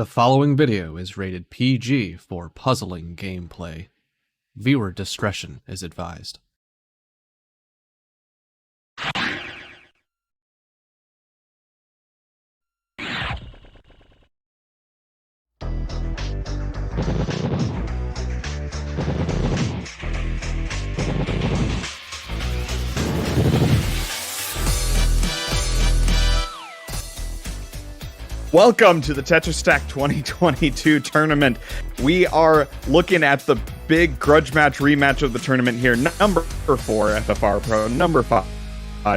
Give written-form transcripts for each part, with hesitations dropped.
The following video is rated PG for puzzling gameplay. Viewer discretion is advised. Welcome to the Tetris Stack 2022 tournament. We are looking at the big grudge match rematch of the tournament here. Number 4 FFR Pro, number 5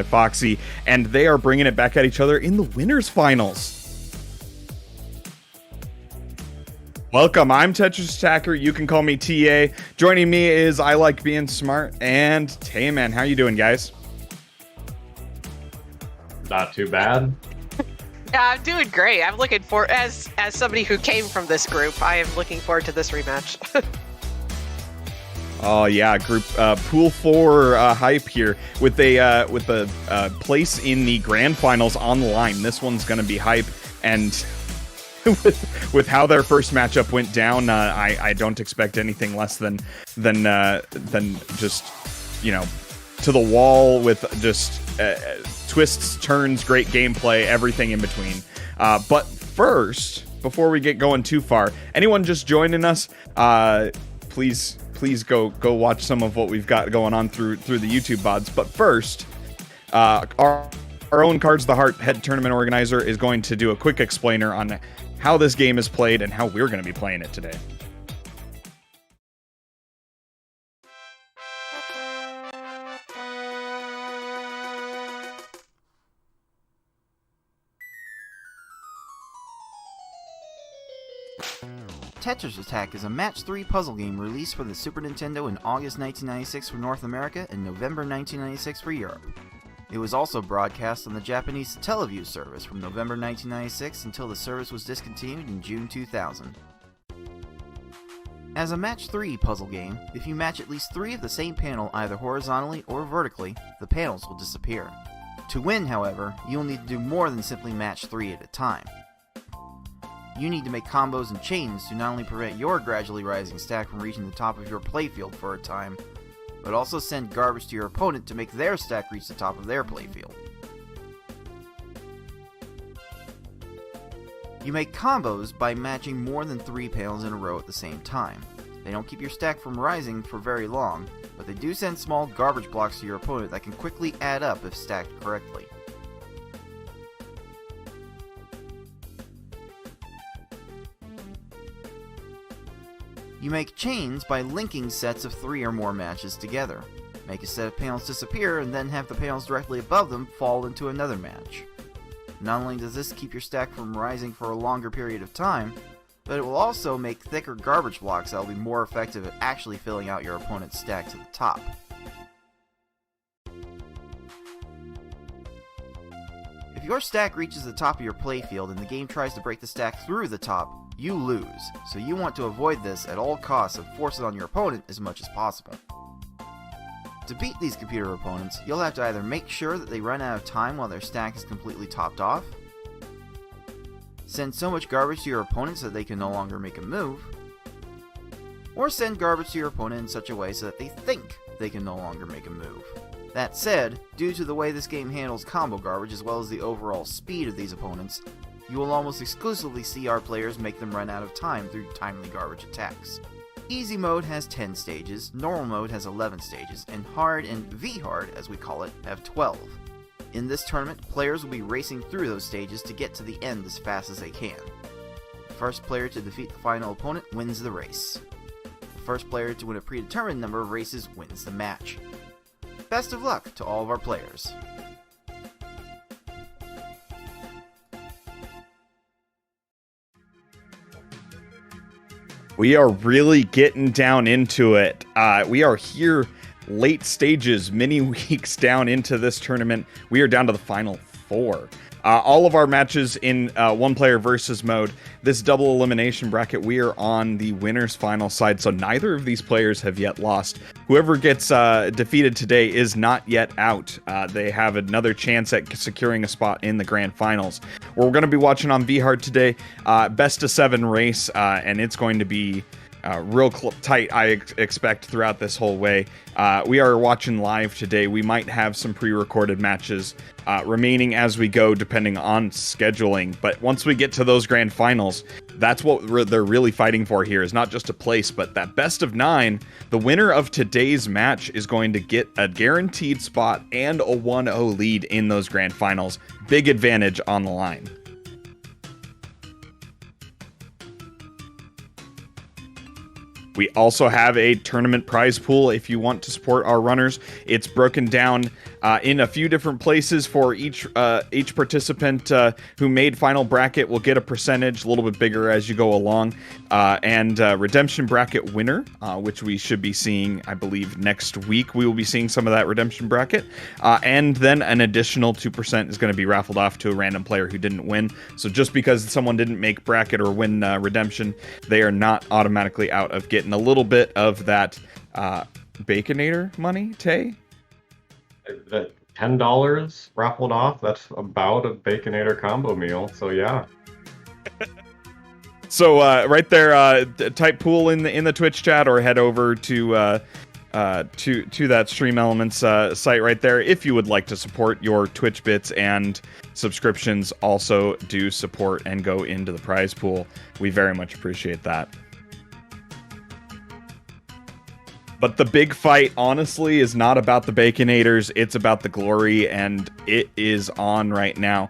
Foxy, and they are bringing it back at each other in the winners finals. Welcome, I'm Tetris Attacker. You can call me TA. Joining me is I Like Being Smart and Tayman. How you doing, guys? Not too bad. Yeah, I'm doing great. I'm looking for as somebody who came from this group, I am looking forward to this rematch. Oh yeah, group pool 4 hype here with the place in the grand finals on the line. This one's gonna be hype, and with how their first matchup went down, I don't expect anything less than just, you know, to the wall with just twists, turns, great gameplay, everything in between. But first, before we get going too far, anyone just joining us, please go watch some of what we've got going on through the YouTube VODs. But first, our own Cards the Heart head tournament organizer is going to do a quick explainer on how this game is played and how we're going to be playing it today. Tetris Attack is a match 3 puzzle game released for the Super Nintendo in August 1996 for North America and November 1996 for Europe. It was also broadcast on the Japanese Teleview service from November 1996 until the service was discontinued in June 2000. As a match 3 puzzle game, if you match at least 3 of the same panel either horizontally or vertically, the panels will disappear. To win, however, you'll need to do more than simply match 3 at a time. You need to make combos and chains to not only prevent your gradually rising stack from reaching the top of your playfield for a time, but also send garbage to your opponent to make their stack reach the top of their playfield. You make combos by matching more than 3 panels in a row at the same time. They don't keep your stack from rising for very long, but they do send small garbage blocks to your opponent that can quickly add up if stacked correctly. You make chains by linking sets of 3 or more matches together. Make a set of panels disappear and then have the panels directly above them fall into another match. Not only does this keep your stack from rising for a longer period of time, but it will also make thicker garbage blocks that will be more effective at actually filling out your opponent's stack to the top. If your stack reaches the top of your playfield and the game tries to break the stack through the top, you lose, so you want to avoid this at all costs and force it on your opponent as much as possible. To beat these computer opponents, you'll have to either make sure that they run out of time while their stack is completely topped off, send so much garbage to your opponent so that they can no longer make a move, or send garbage to your opponent in such a way so that they think they can no longer make a move. That said, due to the way this game handles combo garbage as well as the overall speed of these opponents, you will almost exclusively see our players make them run out of time through timely garbage attacks. Easy mode has 10 stages, normal mode has 11 stages, and hard and V-hard, as we call it, have 12. In this tournament, players will be racing through those stages to get to the end as fast as they can. The first player to defeat the final opponent wins the race. The first player to win a predetermined number of races wins the match. Best of luck to all of our players. We are really getting down into it. We are here late stages, many weeks down into this tournament. We are down to the final 4. All of our matches in one-player versus mode. This double elimination bracket, we are on the winner's final side, so neither of these players have yet lost. Whoever gets defeated today is not yet out. They have another chance at securing a spot in the grand finals. We're going to be watching on VHard today, best of 7 race, and it's going to be real tight, I expect, throughout this whole way. We are watching live today. We might have some pre-recorded matches remaining as we go, depending on scheduling. But once we get to those grand finals, that's what they're really fighting for here, is not just a place, but that best of 9. The winner of today's match is going to get a guaranteed spot and a 1-0 lead in those grand finals. Big advantage on the line. We also have a tournament prize pool if you want to support our runners. It's broken down in a few different places for each participant who made final bracket will get a percentage, a little bit bigger as you go along. And redemption bracket winner, which we should be seeing, I believe, next week. We will be seeing some of that redemption bracket. And then an additional 2% is going to be raffled off to a random player who didn't win. So just because someone didn't make bracket or win redemption, they are not automatically out of getting a little bit of that Baconator money, Tay? The $10 raffled off, that's about a Baconator combo meal, so yeah. So right there, type pool in the Twitch chat or head over to that Stream Elements site right there if you would like to support. Your Twitch bits and subscriptions also do support and go into the prize pool. We very much appreciate that. But the big fight, honestly, is not about the Baconators. It's about the glory, and it is on right now.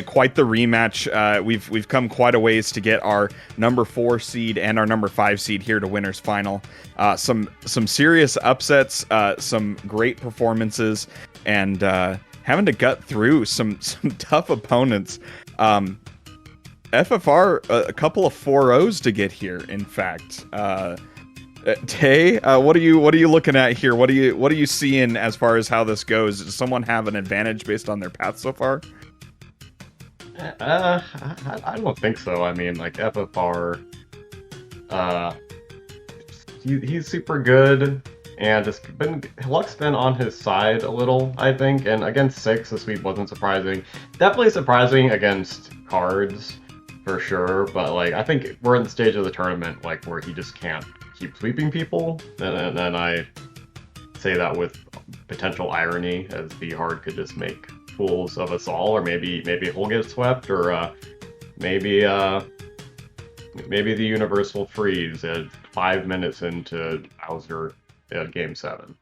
Quite the rematch. We've come quite a ways to get our number 4 seed and our number 5 seed here to winners final. Some serious upsets, some great performances, and having to gut through some tough opponents. FFR, a couple of 4-0s to get here. In fact. Tay, what are you looking at here? What are you seeing as far as how this goes? Does someone have an advantage based on their path so far? I don't think so. I mean, like FFR, he's super good, and luck's been on his side a little, I think. And against 6, the sweep wasn't surprising. Definitely surprising against cards, for sure. But like, I think we're in the stage of the tournament like where he just can't keep sweeping people, and then I say that with potential irony, as VHard could just make fools of us all, or maybe he'll get swept, or maybe the universe will freeze at 5 minutes into Bowser at Game 7.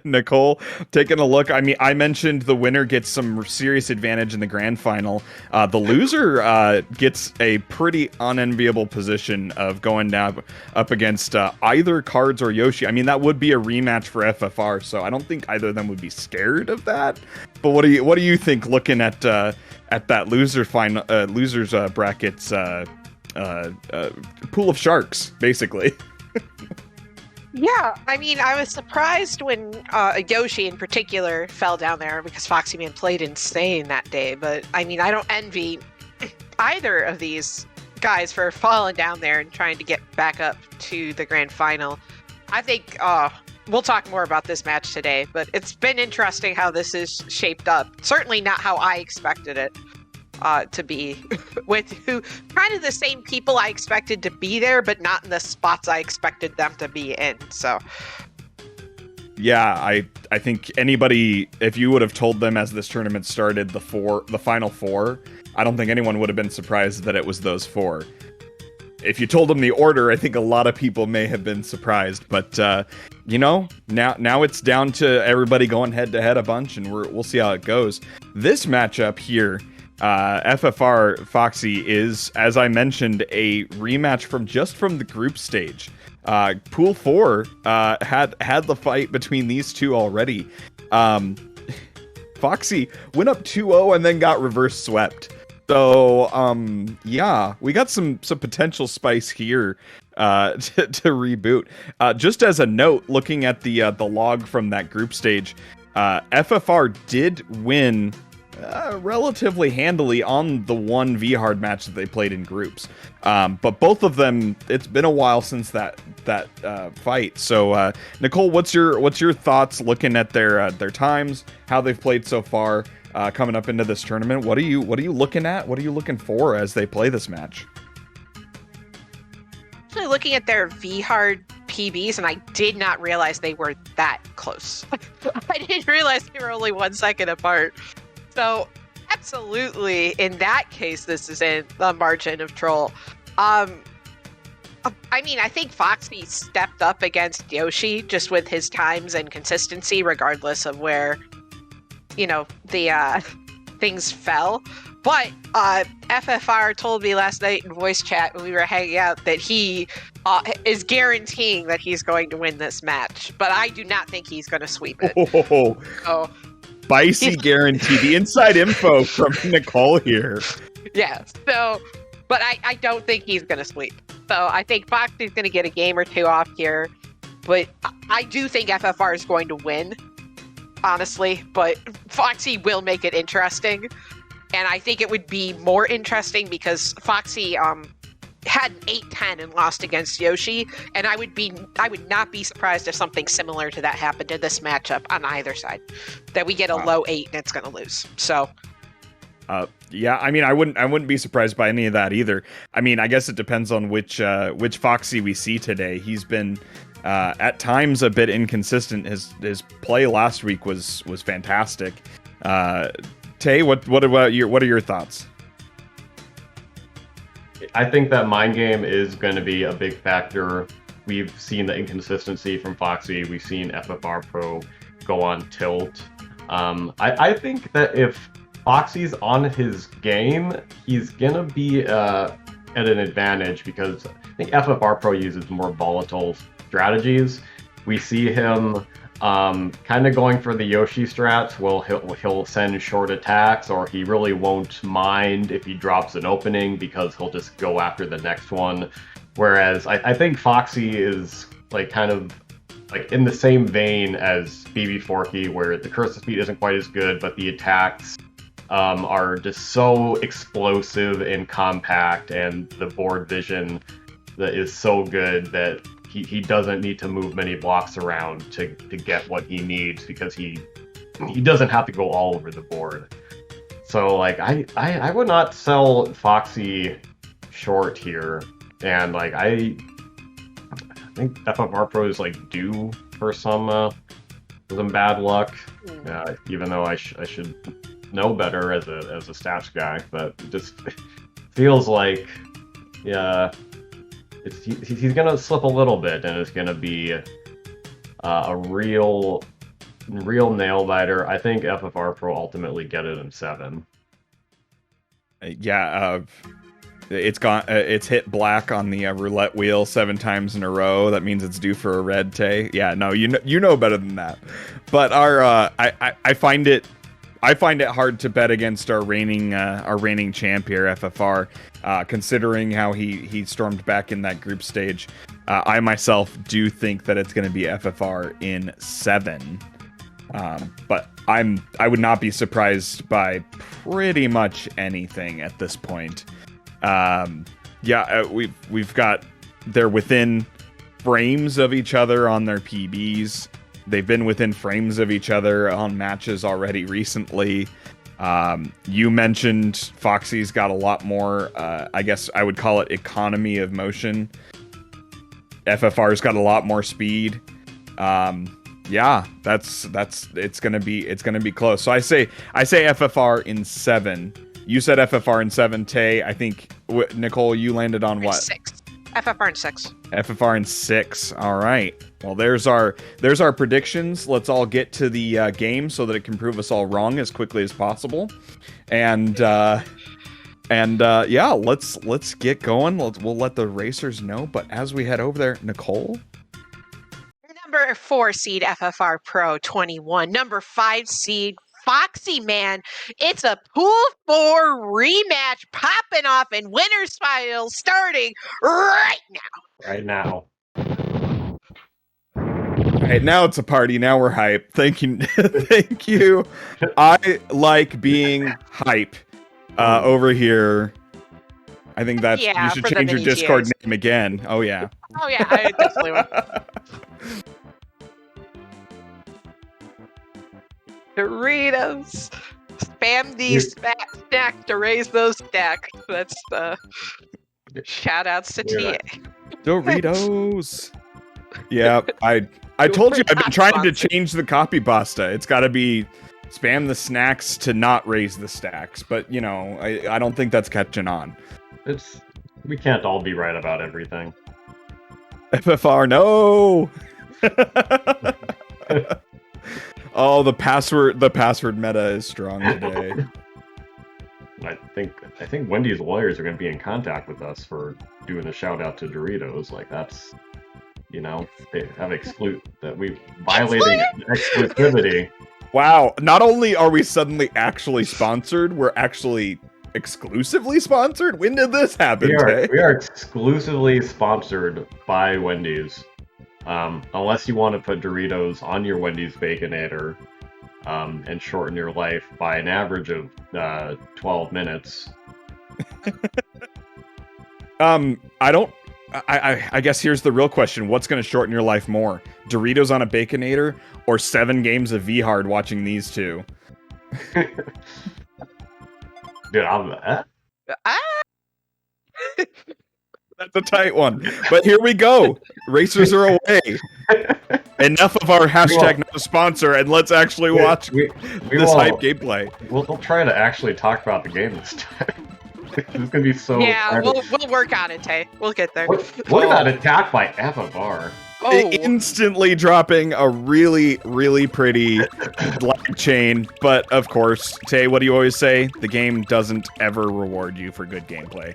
Nicole, taking a look. I mean, I mentioned the winner gets some serious advantage in the grand final. The loser gets a pretty unenviable position of going down up against either Cards or Yoshi. I mean, that would be a rematch for FFR, so I don't think either of them would be scared of that. But what do you think looking at that losers brackets pool of sharks, basically? Yeah, I mean, I was surprised when Yoshi in particular fell down there because Foxyman played insane that day. But I mean, I don't envy either of these guys for falling down there and trying to get back up to the grand final. I think we'll talk more about this match today, but it's been interesting how this is shaped up. Certainly not how I expected it to be, with who kind of the same people I expected to be there, but not in the spots I expected them to be in. So yeah, I think anybody, if you would have told them as this tournament started the final 4, I don't think anyone would have been surprised that it was those 4. If you told them the order, I think a lot of people may have been surprised, but now it's down to everybody going head to head a bunch, and we'll see how it goes. This matchup here, FFR Foxy, is, as I mentioned, a rematch from the group stage. Pool 4 had the fight between these two already. Foxy went up 2-0 and then got reverse swept. So yeah, we got some potential spice here to reboot. Just as a note, looking at the log from that group stage, FFR did win relatively handily on the one V-Hard match that they played in groups. But both of them, it's been a while since that fight. So, Nicole, what's your thoughts looking at their times, how they've played so far, coming up into this tournament? What are you looking at? What are you looking for as they play this match? Actually, looking at their V-Hard PBs, and I did not realize they were that close. I didn't realize they were only 1 second apart. So, absolutely, in that case, this is in the margin of troll. I mean, I think Foxy stepped up against Yoshi just with his times and consistency, regardless of where, the things fell. But FFR told me last night in voice chat when we were hanging out that he is guaranteeing that he's going to win this match. But I do not think he's going to sweep it. Oh. So, spicy guarantee. The inside info from Nicole here. Yeah. So, but I don't think he's going to sweep. So I think Foxy's going to get a game or two off here. But I do think FFR is going to win, honestly. But Foxy will make it interesting. And I think it would be more interesting because Foxy had an 8-10 and lost against Yoshi. And I would not be surprised if something similar to that happened in this matchup on either side. That we get a low 8 and it's going to lose. So, yeah, I mean, I wouldn't be surprised by any of that either. I mean, I guess it depends on which Foxy we see today. He's been at times a bit inconsistent. His play last week was fantastic. Tay, what are your thoughts? I think that mind game is going to be a big factor. We've seen the inconsistency from Foxy. We've seen FFR Pro go on tilt. I think that if Foxy's on his game, he's going to be at an advantage because I think FFR Pro uses more volatile strategies. We see him kind of going for the Yoshi strats. Well, he'll send short attacks, or he really won't mind if he drops an opening because he'll just go after the next one. Whereas I think Foxy is like kind of like in the same vein as BB Forky, where the curse speed isn't quite as good, but the attacks are just so explosive and compact, and the board vision that is so good that he doesn't need to move many blocks around to get what he needs because he doesn't have to go all over the board. So like I would not sell Foxy short here, and like I think FFR Pro is like due for some bad luck, even though I should know better as a stats guy, but it just feels like he's gonna slip a little bit, and it's gonna be a real nail biter. I think FFR Pro ultimately get it in 7. It's gone. It's hit black on the roulette wheel 7 times in a row. That means it's due for a red, Tay. Yeah, no, you know better than that. But I find it hard to bet against our reigning champ here, FFR, considering how he stormed back in that group stage. I myself do think that it's going to be FFR in 7, but I would not be surprised by pretty much anything at this point. We've got, they're within frames of each other on their PBs. They've been within frames of each other on matches already recently. You mentioned Foxy's got a lot more, I guess I would call it economy of motion. FFR's got a lot more speed. It's gonna be close. So I say FFR in 7. You said FFR in 7, Tay. I think Nicole, you landed on what? 6. FFR in 6. FFR in 6. All right. Well, there's our predictions. Let's all get to the game so that it can prove us all wrong as quickly as possible. And let's get going. We'll let the racers know. But as we head over there, Nicole. Number 4 seed FFR Pro 21. Number 5 seed foxyman. It's a pool 4 rematch popping off in winners finals starting right now. Right now. right, now it's a party. Now we're hype. Thank you. Thank you. I like being hype over here. I think that's you should for the change your mini Discord TAs. name again. Oh yeah. Oh yeah, I definitely would. Doritos. Spam these snacks to raise those stacks. That's shout outs to Yeah. TA. Doritos. Yeah, I told you I've been trying to change the copy pasta. It's got to be spam the snacks to not raise the stacks. But you know, I don't think that's catching on. We can't all be right about everything. FFR, no. Oh, the password meta is strong today. I think Wendy's lawyers are going to be in contact with us for doing a shout out to Doritos. Like that's, you know, they have that we violating exclusivity. Wow, not only are we suddenly actually sponsored, we're actually exclusively sponsored? When did this happen, Tay? We are exclusively sponsored by Wendy's. Unless you want to put Doritos on your Wendy's Baconator and shorten your life by an average of 12 minutes. I guess here's the real question. What's going to shorten your life more? Doritos on a Baconator or 7 games of V-Hard watching these two? Dude, That's a tight one. But here we go. Racers are away. Enough of our hashtag not a sponsor, and let's actually watch this hype gameplay. We'll try to actually talk about the game this time. This is gonna be so. Yeah, we'll work on it, Tay. We'll get there. What about attack by FFR? Oh, Instantly dropping a really, really pretty lag chain. But of course, Tay, what do you always say? The game doesn't ever reward you for good gameplay.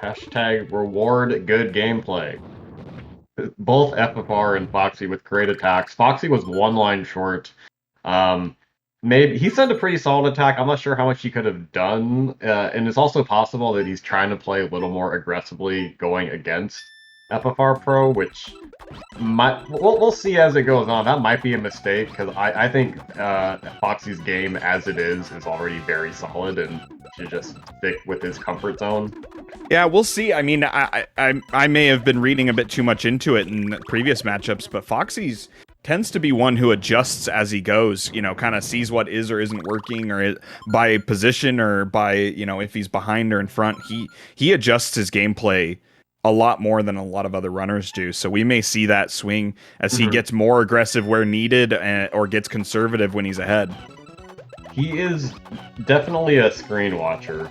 Hashtag reward good gameplay. Both FFR and Foxy with great attacks. Foxy was 1 line short. Maybe he sent a pretty solid attack. I'm not sure how much he could have done. And it's also possible that he's trying to play a little more aggressively going against FFR Pro, which we'll see as it goes on. That might be a mistake because I think Foxy's game as it is already very solid and should just stick with his comfort zone. Yeah, we'll see. I mean, I may have been reading a bit too much into it in previous matchups, but Foxy's tends to be one who adjusts as he goes, you know, kind of sees what is or isn't working, or by position or by, you know, if he's behind or in front, he adjusts his gameplay a lot more than a lot of other runners do. So we may see that swing as he gets more aggressive where needed or gets conservative when he's ahead. He is definitely a screen watcher.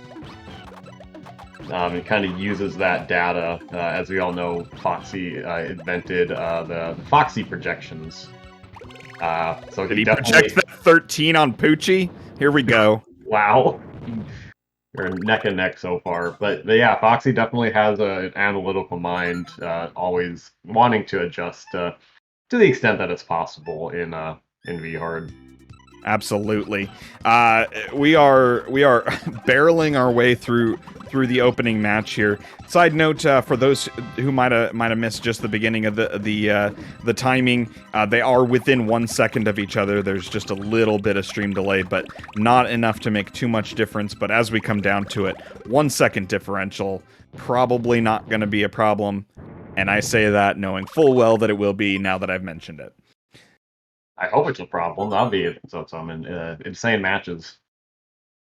It kind of uses that data. As we all know, Foxy invented the Foxy projections. So Did he project that 13 on Poochie? Here we go. Wow. We're neck and neck so far. But yeah, Foxy definitely has an analytical mind, always wanting to adjust to the extent that it's possible in V-Hard. Absolutely. We are barreling our way through the opening match here. Side note, for those who might have missed just the beginning of the timing, they are within 1 second of each other. There's just a little bit of stream delay, but not enough to make too much difference. But as we come down to it, 1 second differential, probably not going to be a problem. And I say that knowing full well that it will be now that I've mentioned it. I hope it's a problem. That'll be some insane matches.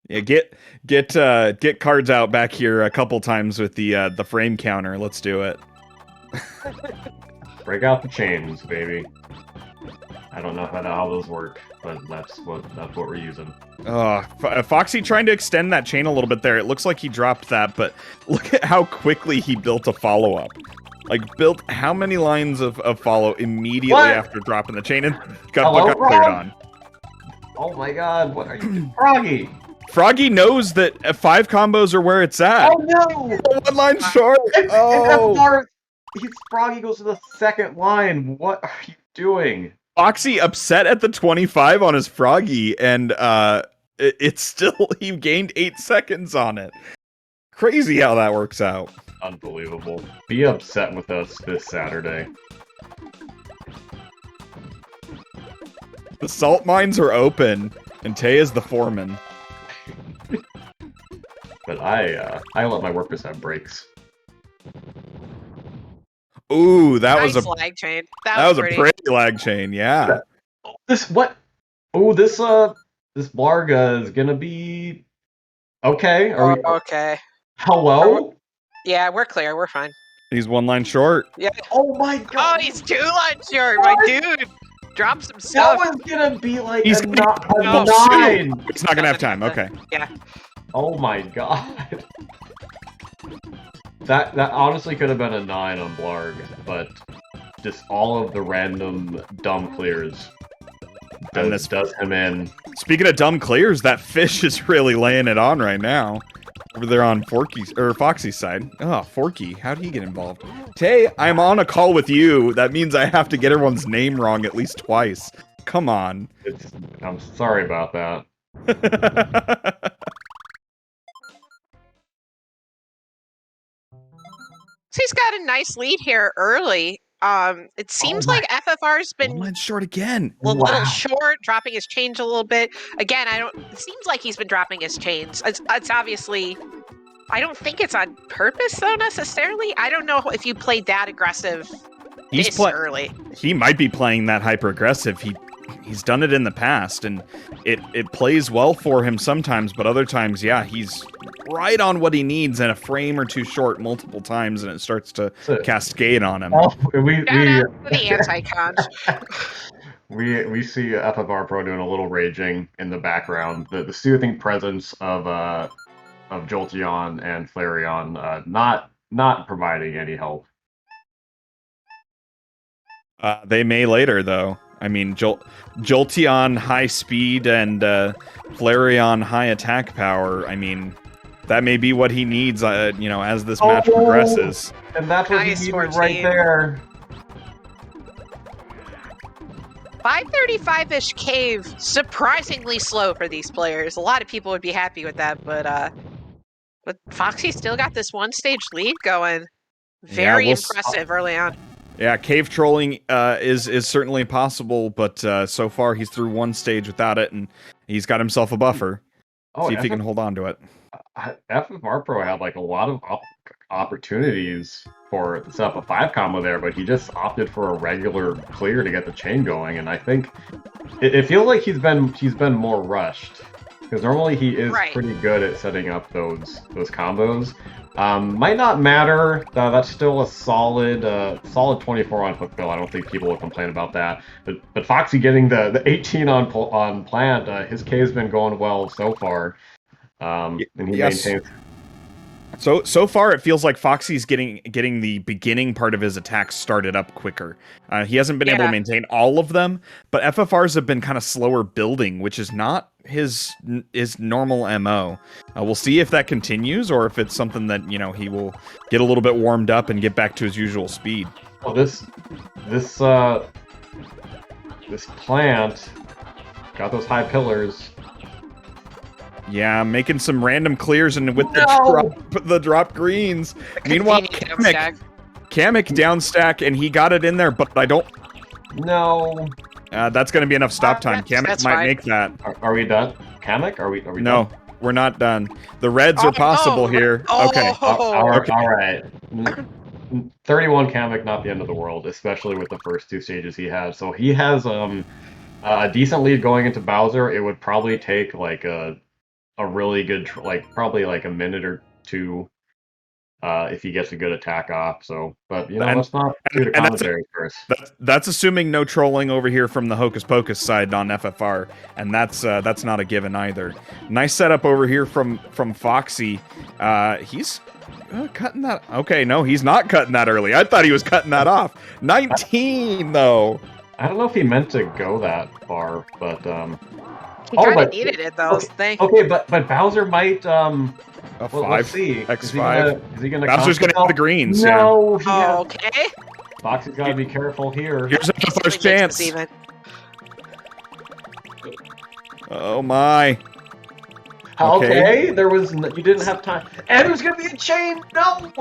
Yeah, get cards out back here a couple times with the frame counter. Let's do it. Break out the chains, baby. I don't know how those work, but that's what we're using. Foxy trying to extend that chain a little bit there. It looks like he dropped that, but look at how quickly he built a follow-up. Like, built how many lines of follow immediately after dropping the chain and got cleared on. Oh my god, what are you doing? Froggy! Froggy knows that 5 combos are where it's at. Oh no! 1 line short! Froggy goes to the 2nd line. What are you doing? Foxy upset at the 25 on his Froggy, and it's still, he gained 8 seconds on it. Crazy how that works out. Unbelievable. Be upset with us this Saturday. The salt mines are open, and Tay is the foreman. But I let my workers have breaks. Ooh, that was Nice a lag chain. that was a pretty. pretty lag chain. Yeah. This what? Oh, this Blarga is gonna be okay. Are we? Okay. Hello? Yeah, we're clear. We're fine. He's one line short. Yeah. Oh my Oh, god! he's 2 lines short, my dude. Drop some That stuff. was gonna be like He's a gonna- No. 9. It's not gonna have time. Okay. Yeah. Oh my god. That honestly could have been a 9 on Blarg, but just all of the random dumb clears And does him in. Speaking of dumb clears, that fish is really laying it on right now. Over there on Foxy's side. Oh, Forky, how'd he get involved? Tay, I'm on a call with you. That means I have to get everyone's name wrong at least twice. Come on. I'm sorry about that. He's got a nice lead here early. It seems my- like FFR's One been line short again. a little Wow. short, dropping his chains a little bit. Again, it seems like he's been dropping his chains. It's obviously, I don't think it's on purpose though necessarily. I don't know if you played that aggressive this early. He might be playing that hyper aggressive. He's done it in the past, and it plays well for him sometimes, but other times, yeah, he's right on what he needs and a frame or two short multiple times, and it starts to cascade on him. Oh, Shout out to the anti-cons. we see FFR Pro doing a little raging in the background. The soothing presence of Jolteon and Flareon not providing any help. They may later, though. I mean, Jolteon high speed and Flareon high attack power. I mean, that may be what he needs, as this match progresses. And that's what Nice he needed 14. right there. 535-ish cave, surprisingly slow for these players. A lot of people would be happy with that, but Foxy still got this one stage lead going. Very impressive early on. Yeah, cave trolling is certainly possible, but so far he's through one stage without it, and he's got himself a buffer. See if he can hold on to it. FFR Pro had like a lot of opportunities for the set up a 5 combo there, but he just opted for a regular clear to get the chain going, and I think it feels like he's been more rushed, because normally he is pretty good at setting up those combos. Might not matter. That's still a solid 24 on hook bill. I don't think people will complain about that. But Foxy getting the 18 on plant, his K's been going well so far. And he maintains. So far, it feels like Foxy's getting the beginning part of his attacks started up quicker. He hasn't been able to maintain all of them, but FFRs have been kind of slower building, which is not his normal MO. We'll see if that continues, or if it's something that he will get a little bit warmed up and get back to his usual speed. Well, this plant got those high pillars. Yeah, making some random clears and with the drop greens. Meanwhile, Kamek down stack, and he got it in there, but I don't. No. That's going to be enough stop time. Kamek might make that. Are we done? Kamek? Are we No, done? we're not done. The reds are possible here. Okay. All right. 31 Kamek, not the end of the world, especially with the first 2 stages he has. So he has a decent lead going into Bowser. It would probably take like a really good, probably like a minute or 2 if he gets a good attack off. So, but let's not do the commentary first. That's assuming no trolling over here from the Hocus Pocus side on FFR, and that's not a given either. Nice setup over here from Foxy. He's cutting that. Okay, no, he's not cutting that early. I thought he was cutting that off. 19 though. I don't know if he meant to go that far, but he kind of needed it though. Okay, but Bowser might let's see. X5. Is he gonna Bowser's gonna hit the greens. No. Okay. Foxy's gotta be careful here. Here's FFR's chance. Oh my. Okay, there was you didn't have time, and it was gonna be a chain. No.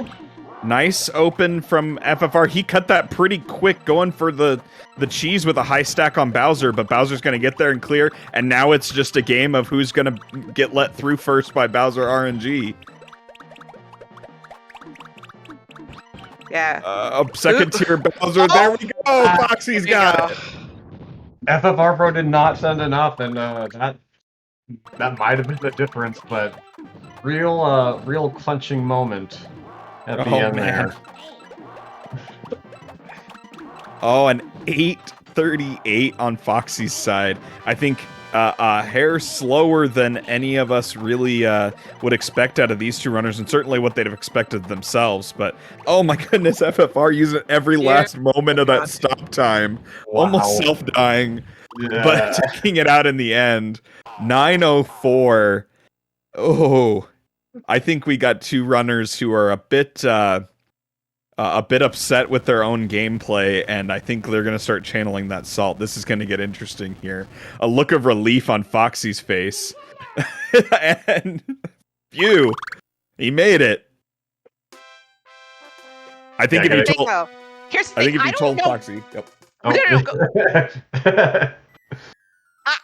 Nice open from FFR. He cut that pretty quick, going for the cheese with a high stack on Bowser, but Bowser's going to get there and clear, and now it's just a game of who's going to get let through first by Bowser RNG. Yeah. Second tier Bowser. There we go. Foxy's got it. FFR Pro did not send enough, and that might have been the difference, but real clenching moment at the end there. Oh, an 8:38 on Foxy's side. I think a hair slower than any of us really would expect out of these two runners, and certainly what they'd have expected themselves. But oh my goodness, FFR using every last moment of that stop time, almost self-dying, but taking it out in the end. 9:04. Oh, I think we got two runners who are a bit upset with their own gameplay, and I think they're going to start channeling that salt. This is going to get interesting here. A look of relief on Foxy's face. And phew, he made it. I think if you told, Here's the I thing. think if you told Foxy, yep. Oh. No, go.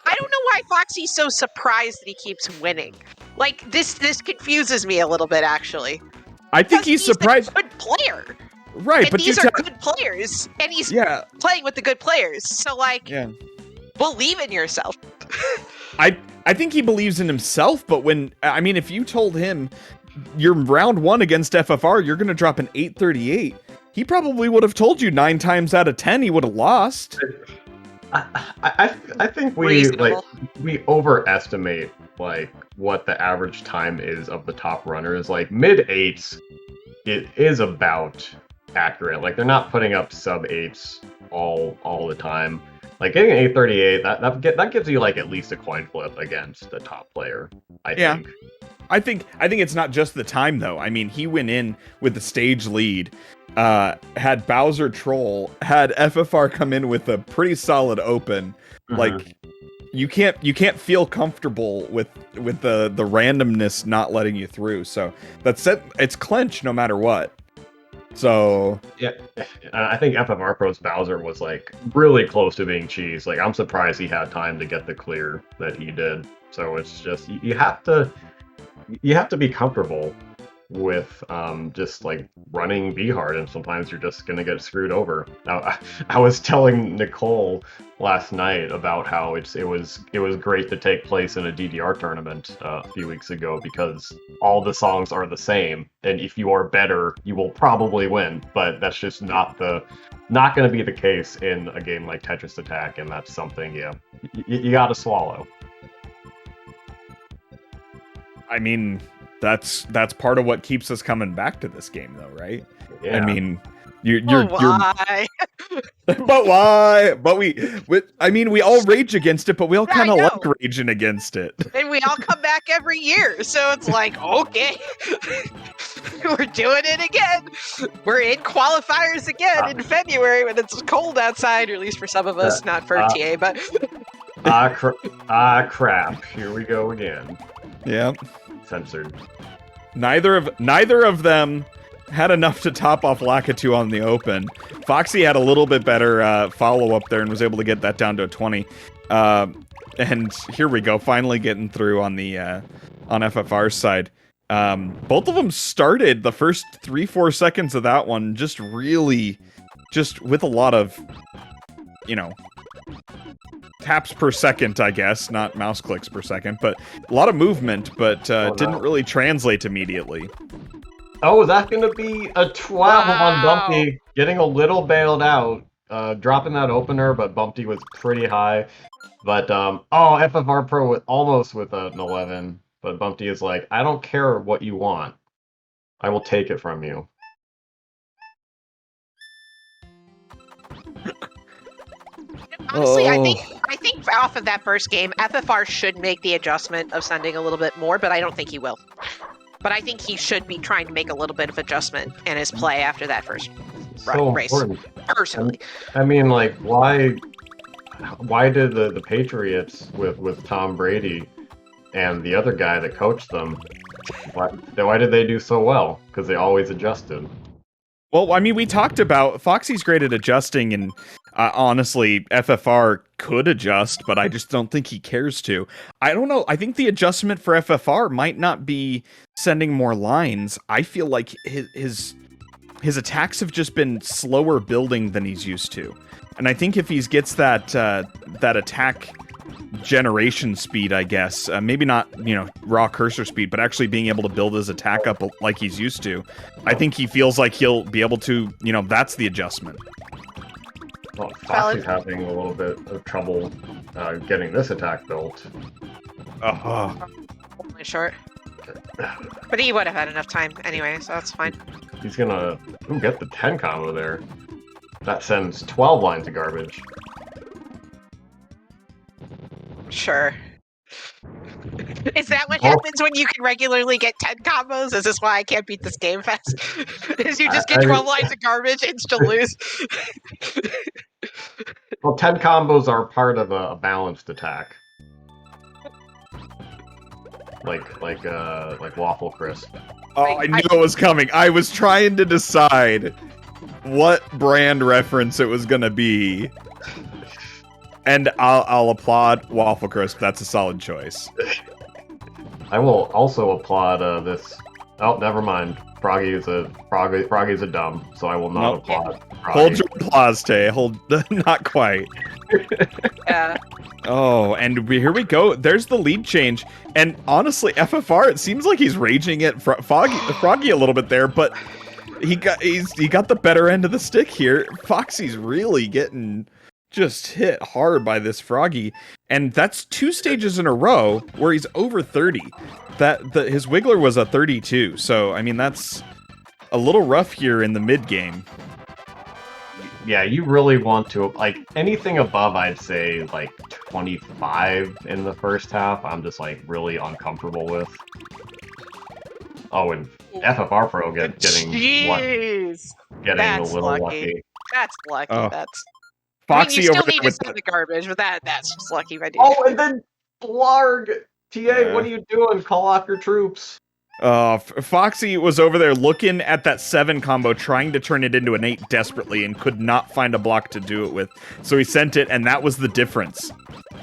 I don't know why Foxy's so surprised that he keeps winning. Like, this confuses me a little bit, actually. I think he's surprised. A good player. Right, and but these are good players, and he's playing with the good players. So, like, believe in yourself. I think he believes in himself, but if you told him you're round one against FFR, you're going to drop an 8:38, he probably would have told you 9 times out of 10 he would have lost. I think we overestimate what the average time is of the top runners. Like mid-8s, it is about accurate. Like they're not putting up sub-8s all the time. Like getting an 8:38, that gives you like at least a coin flip against the top player. I think. I think it's not just the time though. I mean, he went in with the stage lead, had Bowser troll, had FFR come in with a pretty solid open. Mm-hmm. Like you can't feel comfortable with the randomness not letting you through. So that's it. It's clinch no matter what. So yeah, I think FFR Pro's Bowser was like really close to being cheese. Like I'm surprised he had time to get the clear that he did. So it's just you have to be comfortable with just like running B hard, and sometimes you're just gonna get screwed over. Now, I was telling Nicole last night about how it was great to take place in a DDR tournament a few weeks ago because all the songs are the same, and if you are better, you will probably win. But that's just not going to be the case in a game like Tetris Attack, and that's something you got to swallow. I mean, that's part of what keeps us coming back to this game, though, right? Yeah. I mean, why? But why? But we all rage against it, but we all kind of like raging against it. And we all come back every year, so it's like, okay, we're doing it again. We're in qualifiers again in February when it's cold outside, or at least for some of us, not for TA, but... crap. Here we go again. Yeah. Censored. Neither of them had enough to top off Lakitu on the open. Foxy had a little bit better follow-up there and was able to get that down to a 20. And here we go, finally getting through on the on FFR's side. Both of them started the first 3-4 seconds of that one just with a lot of, taps per second, I guess, not mouse clicks per second, but a lot of movement, but didn't really translate immediately. Oh, is that going to be a 12 on Bumpy? Getting a little bailed out, dropping that opener, but Bumpy was pretty high. But, FFR Pro almost with an 11, but Bumpy is like, I don't care what you want. I will take it from you. Honestly, I think off of that first game, FFR should make the adjustment of sending a little bit more, but I don't think he will. But I think he should be trying to make a little bit of adjustment in his play after that first race. Important. Personally, I mean, like, why did the Patriots with Tom Brady and the other guy that coached them, why did they do so well? Because they always adjusted. Well, I mean, we talked about Foxy's great at adjusting, and honestly, FFR could adjust, but I just don't think he cares to. I don't know. I think the adjustment for FFR might not be sending more lines. I feel like his attacks have just been slower building than he's used to, and I think if he gets that that attack generation speed, I guess, maybe not, raw cursor speed, but actually being able to build his attack up like he's used to, I think he feels like he'll be able to, that's the adjustment. Well, Foxy's having a little bit of trouble getting this attack built. Only short. But he would have had enough time anyway, so that's fine. He's gonna get the 10 combo there. That sends 12 lines of garbage. Sure. Is that what happens when you can regularly get 10 combos? Is this why I can't beat this game fast? Is you just get 12 lines of garbage and still lose? Well, 10 combos are part of a balanced attack. Like Waffle Crisp. Oh, I knew it was coming. I was trying to decide what brand reference it was gonna be. And I'll applaud Waffle Crisp. That's a solid choice. I will also applaud this. Oh, never mind. Froggy's a dumb, so I will not applaud. Froggy. Hold your applause, Tay. Not quite. Yeah. Oh, and here we go. There's the lead change. And honestly, FFR, it seems like he's raging at Froggy a little bit there, but he got the better end of the stick here. Foxy's really getting just hit hard by this Froggy, and that's 2 stages in a row where he's over 30. His Wiggler was a 32, so I mean that's a little rough here in the mid game. Yeah, you really want to, like, anything above, I'd say, like, 25 in the first half, I'm just, like, really uncomfortable with. Oh, and FFR Pro getting That's a little lucky. That's lucky. Oh. That's... Foxy you still over need there to with send the garbage, but that's just lucky, my dude. Oh, and then Blarg! TA, what are you doing? Call off your troops. Foxy was over there looking at that 7 combo, trying to turn it into an 8 desperately, and could not find a block to do it with. So he sent it, and that was the difference.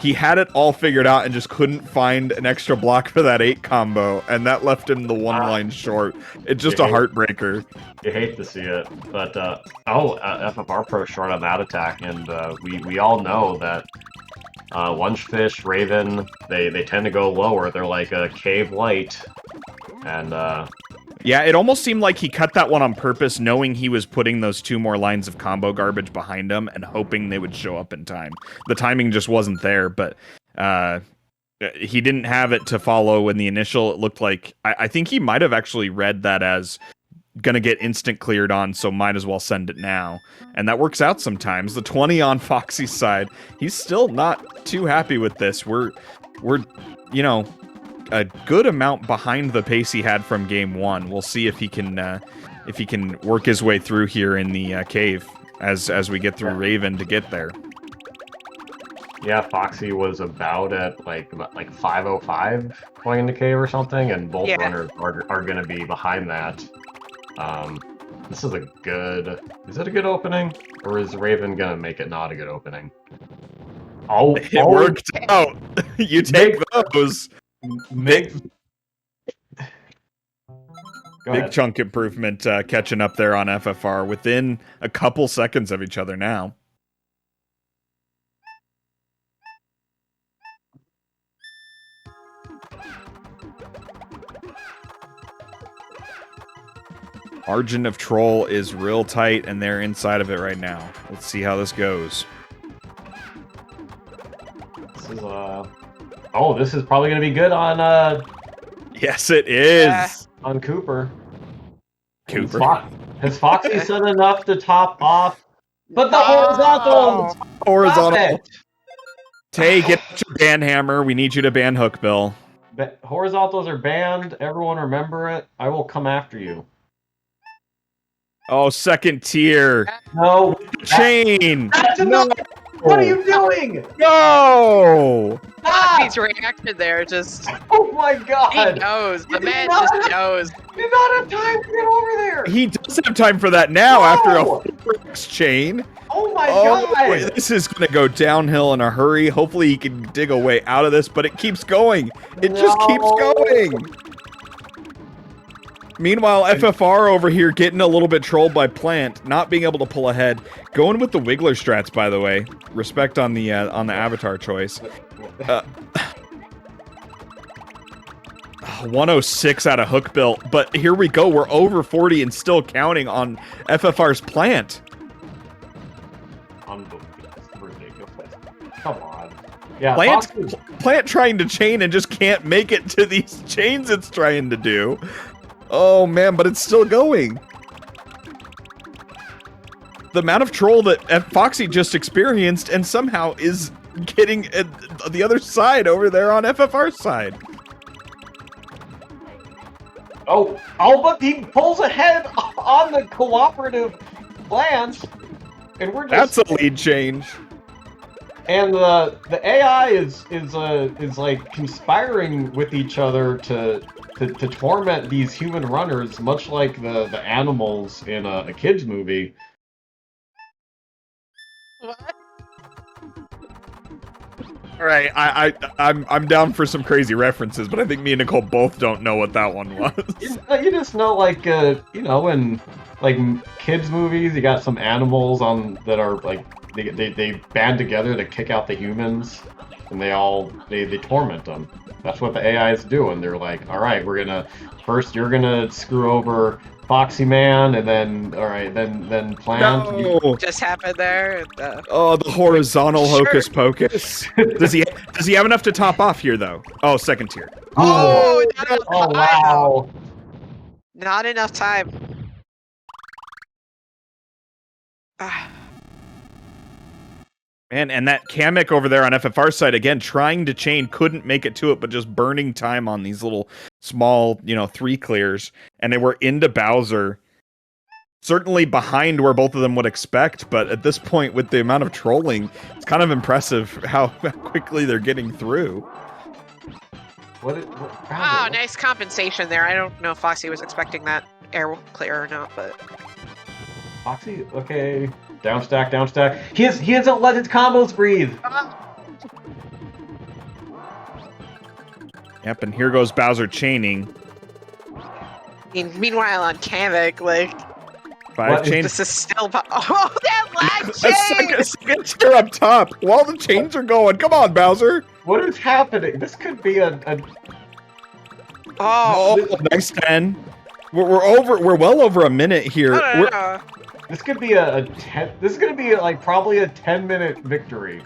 He had it all figured out and just couldn't find an extra block for that 8 combo, and that left him the 1 line short. It's just a heartbreaker. You hate to see it, but FFR Pro short on that attack, and we all know that Lunchfish, Raven, they tend to go lower. They're like a cave light. And yeah, it almost seemed like he cut that one on purpose, knowing he was putting those 2 more lines of combo garbage behind him and hoping they would show up in time. The timing just wasn't there, but he didn't have it to follow in the initial. It looked like I think he might have actually read that as gonna get instant cleared on, so might as well send it now. And that works out sometimes. The 20 on Foxy's side, he's still not too happy with this. We're a good amount behind the pace he had from game 1. We'll see if he can work his way through here in the cave as we get through Raven to get there. Yeah, Foxy was about at like 505 going into cave or something, and both runners are going to be behind that. This is is it a good opening, or is Raven going to make it not a good opening? Oh, it worked out. You take those. Big chunk improvement catching up there on FFR within a couple seconds of each other now. Margin of Troll is real tight, and they're inside of it right now. Let's see how this goes. This is this is probably going to be good on Yes, it is. On Cooper. Has Foxy said enough to top off? But the horizontal. Tay, get your ban hammer. We need you to ban Hookbill. Horizontals are banned. Everyone remember it. I will come after you. Oh, second tier. No. Chain. That's enough. What are you doing? No! Ah! His reaction there just. Oh my He god! knows. The You man did not- just knows. You did not have time to get over there! He does have time for that now after a No! 4x chain. Oh my Oh, god! boy, this is going to go downhill in a hurry. Hopefully he can dig a way out of this, but it keeps going. It just keeps No. going. Meanwhile, FFR over here getting a little bit trolled by Plant, not being able to pull ahead. Going with the Wiggler strats, by the way. Respect on the avatar choice. 106 out of hook built, but here we go. We're over 40 and still counting on FFR's Plant. Unbelievable. That's ridiculous. Come on. Yeah, Plant trying to chain and just can't make it to these chains it's trying to do. Oh man, but it's still going. The amount of troll that Foxy just experienced and somehow is getting the other side over there on FFR's side. Oh, but he pulls ahead on the cooperative plans, and we're just. That's a lead change. And the AI is like conspiring with each other to torment these human runners, much like the animals in a kids movie. What? All right, I'm down for some crazy references, but I think me and Nicole both don't know what that one was. You just know, like in like kids movies, you got some animals that are like they band together to kick out the humans, and they torment them. That's what the AI is doing. They're like, all right, you're gonna screw over Foxyman, and then Plant. No. Just happened there. Oh, the horizontal Sure. hocus pocus. Does he have enough to top off here though? Oh, second tier. Oh, not enough Oh time. wow! Not enough time. Ah. Man, and that Kamek over there on FFR side, again, trying to chain, couldn't make it to it, but just burning time on these little small, 3 clears. And they were into Bowser. Certainly behind where both of them would expect, but at this point, with the amount of trolling, it's kind of impressive how quickly they're getting through. Oh, nice compensation there. I don't know if Foxy was expecting that air clear or not, but... Foxy, okay. Down stack. He hasn't let his combos breathe. Yep, and here goes Bowser chaining. Meanwhile, on Kamek, like... 5 chains. This is still... Oh, that lag chain! A second tier up top, while the chains are going. Come on, Bowser. What is happening? This could be a Oh, Nice 10. We're well over a minute here. no. This could be this is gonna be like probably a 10-minute victory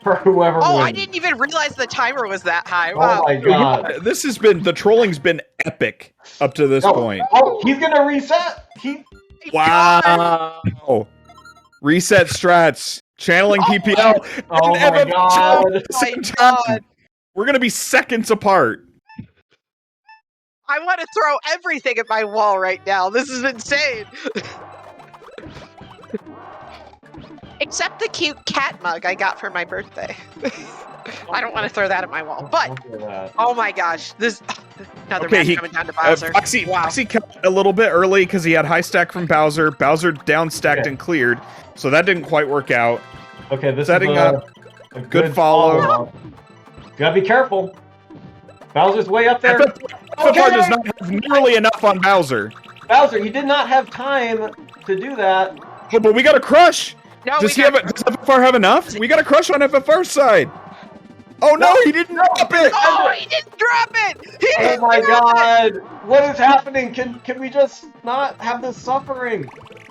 for whoever Oh, wins. I didn't even realize the timer was that high. Oh Wow. my god! The trolling's been epic up to this point. Oh, he's gonna reset. Wow. Reset strats, channeling PPL. Oh and my FFR god! at the same My time. God. We're gonna be seconds apart. I want to throw everything at my wall right now. This is insane. Except the cute cat mug I got for my birthday. I don't want to throw that at my wall. But, Don't do that. oh my gosh. This another Okay, match coming down to Bowser. Foxy cut a little bit early because he had high stack from Bowser. Bowser down stacked Okay. and cleared, so that didn't quite work out. Okay, this Setting is up. a Good follow. follow-up. Gotta be careful. Bowser's way up there. FFR does not have nearly enough on Bowser. Bowser, you did not have time to do that. Oh, but we got a crush. No, Does we he got- have? Does FFR have enough? We got a crush on FFR's side. Oh no, he didn't drop it. Oh, he didn't drop it! He Oh didn't my drop it! god! What is happening? Can we just not have this suffering?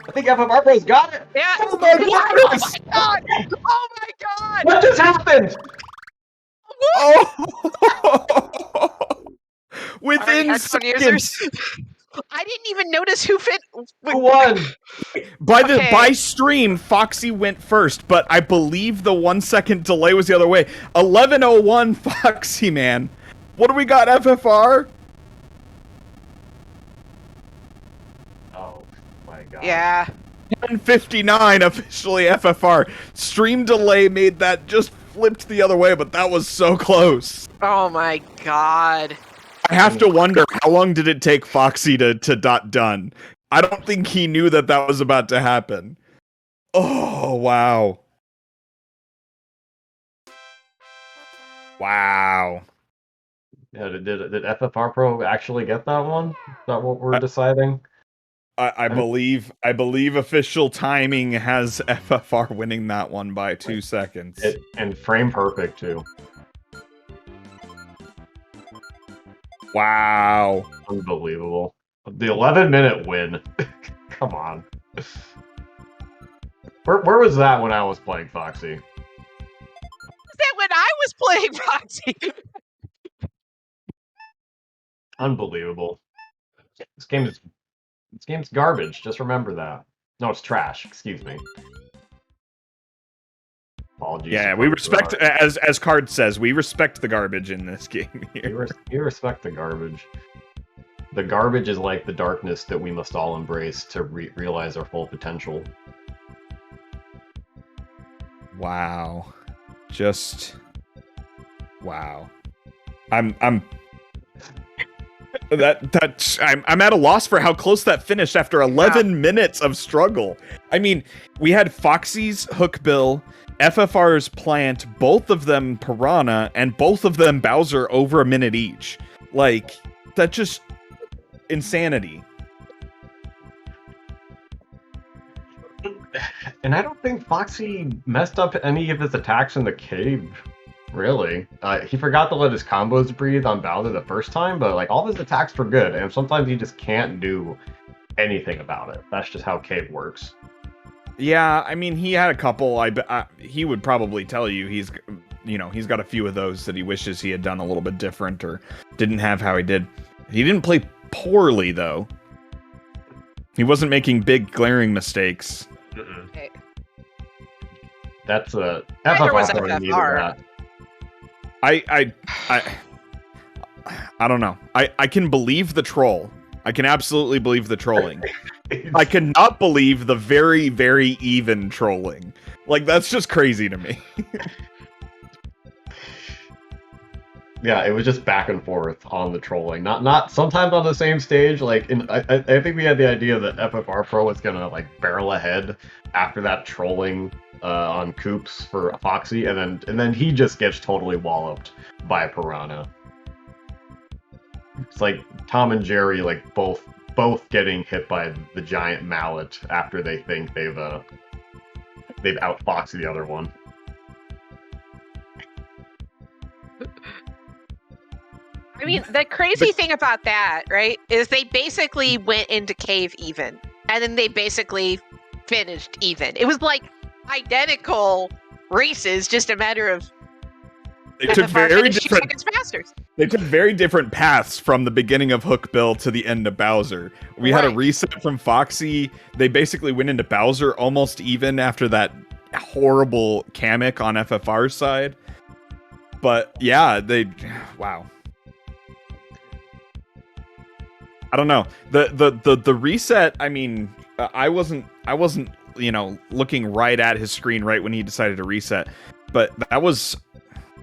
I think FFR Pro's got it. Yeah. Oh my goodness. Oh my god! Oh my god! What just happened? Oh. Already Within had some seconds. users. I didn't even notice who fit. Who won? Okay. By stream, Foxy went first, but I believe the 1 second delay was the other way. 11:01 Foxy man. What do we got, FFR? Oh my god. Yeah. 10:59 officially FFR. Stream delay made that just flipped the other way, but that was so close. Oh my god. I have to wonder, how long did it take Foxy to dot done? I don't think he knew that that was about to happen. Oh, wow. Wow. Yeah, did FFR Pro actually get that one? Is that what we're deciding? I believe official timing has FFR winning that one by 2 seconds. And frame perfect too. Wow. Unbelievable. The 11-minute win. Come on. Where was that when I was playing Foxy? That when I was playing Foxy. Unbelievable. This game's garbage. Just remember that. No, it's trash. Excuse me. Apologies. Yeah, we respect, as Card says, we respect the garbage in this game here. We respect the garbage. The garbage is like the darkness that we must all embrace to realize our full potential. Wow. Just wow. I'm at a loss for how close that finished after 11 minutes of struggle. I mean, we had Foxy's Hookbill, FFR's Plant, both of them Piranha, and both of them Bowser over a minute each. Like, that just insanity. And I don't think Foxy messed up any of his attacks in the cave, really. He forgot to let his combos breathe on Bowser the first time, but like all of his attacks were good, and sometimes you just can't do anything about it. That's just how cave works. Yeah, I mean, he had a couple. He would probably tell you he's got a few of those that he wishes he had done a little bit different or didn't have how he did. He didn't play poorly though. He wasn't making big glaring mistakes. Okay. That's a Neither was FFR. Needed FFR. that. I don't know. I can believe the troll. I can absolutely believe the trolling. I cannot believe the very, very even trolling. Like, that's just crazy to me. Yeah, it was just back and forth on the trolling. Not sometimes on the same stage. Like, I think we had the idea that FFR Pro was gonna like barrel ahead after that trolling on Coops for Foxy, and then he just gets totally walloped by Piranha. It's like Tom and Jerry, like both getting hit by the giant mallet after they think they've outfoxed the other one. I mean, the crazy thing about that, right, is they basically went into cave even, and then they basically finished even. It was like identical races, just a matter of They took very different. seconds faster. They took very different paths from the beginning of Hookbill to the end of Bowser. We had a reset from Foxy. They basically went into Bowser almost even after that horrible Kamek on FFR's side. But yeah, wow. I don't know. The reset, I mean, I wasn't, looking right at his screen right when he decided to reset. But that was,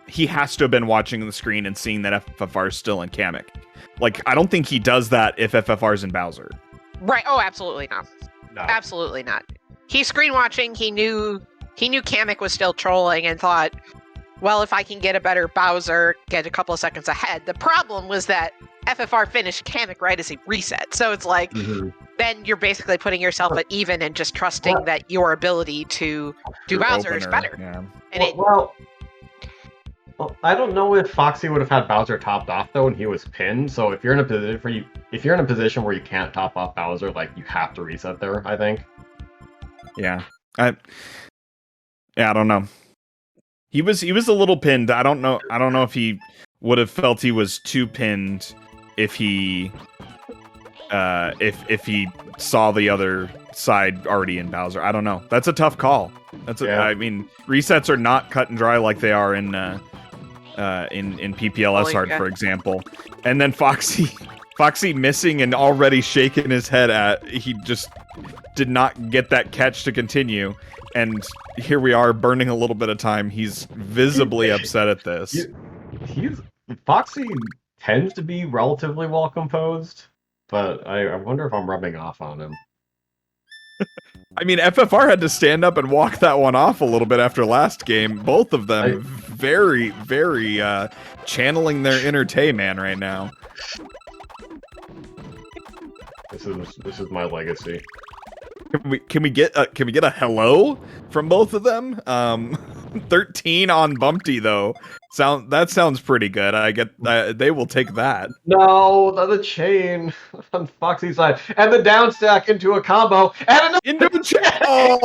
he has to have been watching the screen and seeing that FFR is still in Kamek. Like, I don't think he does that if FFR's in Bowser. Right. Oh, absolutely not. No. Absolutely not. He's screen watching. He knew Kamek was still trolling and thought, well, if I can get a better Bowser, get a couple of seconds ahead. The problem was that FFR finished Kamek right as he reset. So it's like, then you're basically putting yourself at even and just trusting that your ability to do Bowser is better. Yeah. And Well, I don't know if Foxy would have had Bowser topped off though, and he was pinned. So if you're in a position where you can't top off Bowser, like you have to reset there. I think. Yeah. I don't know. He was a little pinned. I don't know if he would have felt he was too pinned if he saw the other side already in Bowser. I don't know. That's a tough call. I mean, resets are not cut and dry like they are in PPLS Hard, for example. And then Foxy Foxy missing and already shaking his head at. He just did not get that catch to continue. And here we are burning a little bit of time. He's visibly upset at this. Foxy tends to be relatively well composed, but I wonder if I'm rubbing off on him. I mean, FFR had to stand up and walk that one off a little bit after last game. Both of them very, very channeling their inner Tay man right now. This is my legacy. Can we get a hello from both of them? 13 on Bumpty though. That sounds pretty good. They will take that. No, the chain on Foxy's side, and the down stack into a combo, and Into a chain. Oh,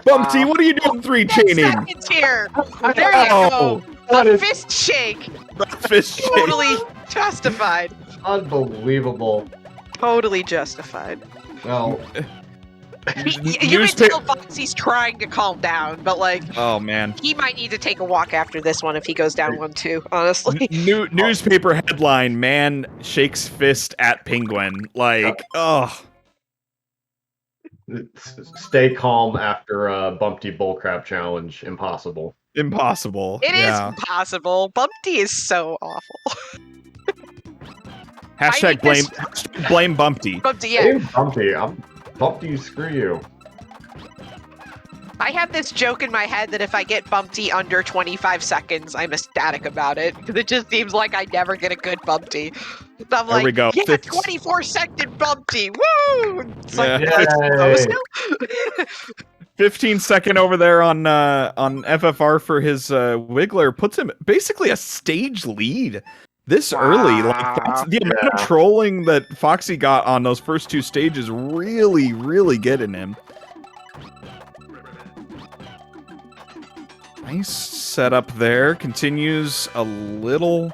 Bumpty, what are you doing? 3 chaining. Seconds here. There you go. A fist shake. Fist shake. Totally justified. Unbelievable. Totally justified. Well, you can tell Foxy's trying to calm down, but like, oh man, he might need to take a walk after this one if he goes down 1-2. Honestly, newspaper headline: Man shakes fist at penguin. Like, oh. Stay calm after a Bumpty bullcrap challenge. Impossible. Impossible. It is impossible. Bumpty is so awful. Hashtag blame Bumpty. Bumpty, yeah. Hey, Bumpty, Bumpty, screw you. I have this joke in my head that if I get Bumpty under 25 seconds, I'm ecstatic about it. Because it just seems like I never get a good Bumpty. So I'm there like, we go. Yeah, 24-second Bumpty. Woo! It's like, Yay. 15-second over there on FFR for his Wiggler puts him basically a stage lead this early. Like the amount of trolling that Foxy got on those first 2 stages really, really getting him. Nice setup there. Continues a little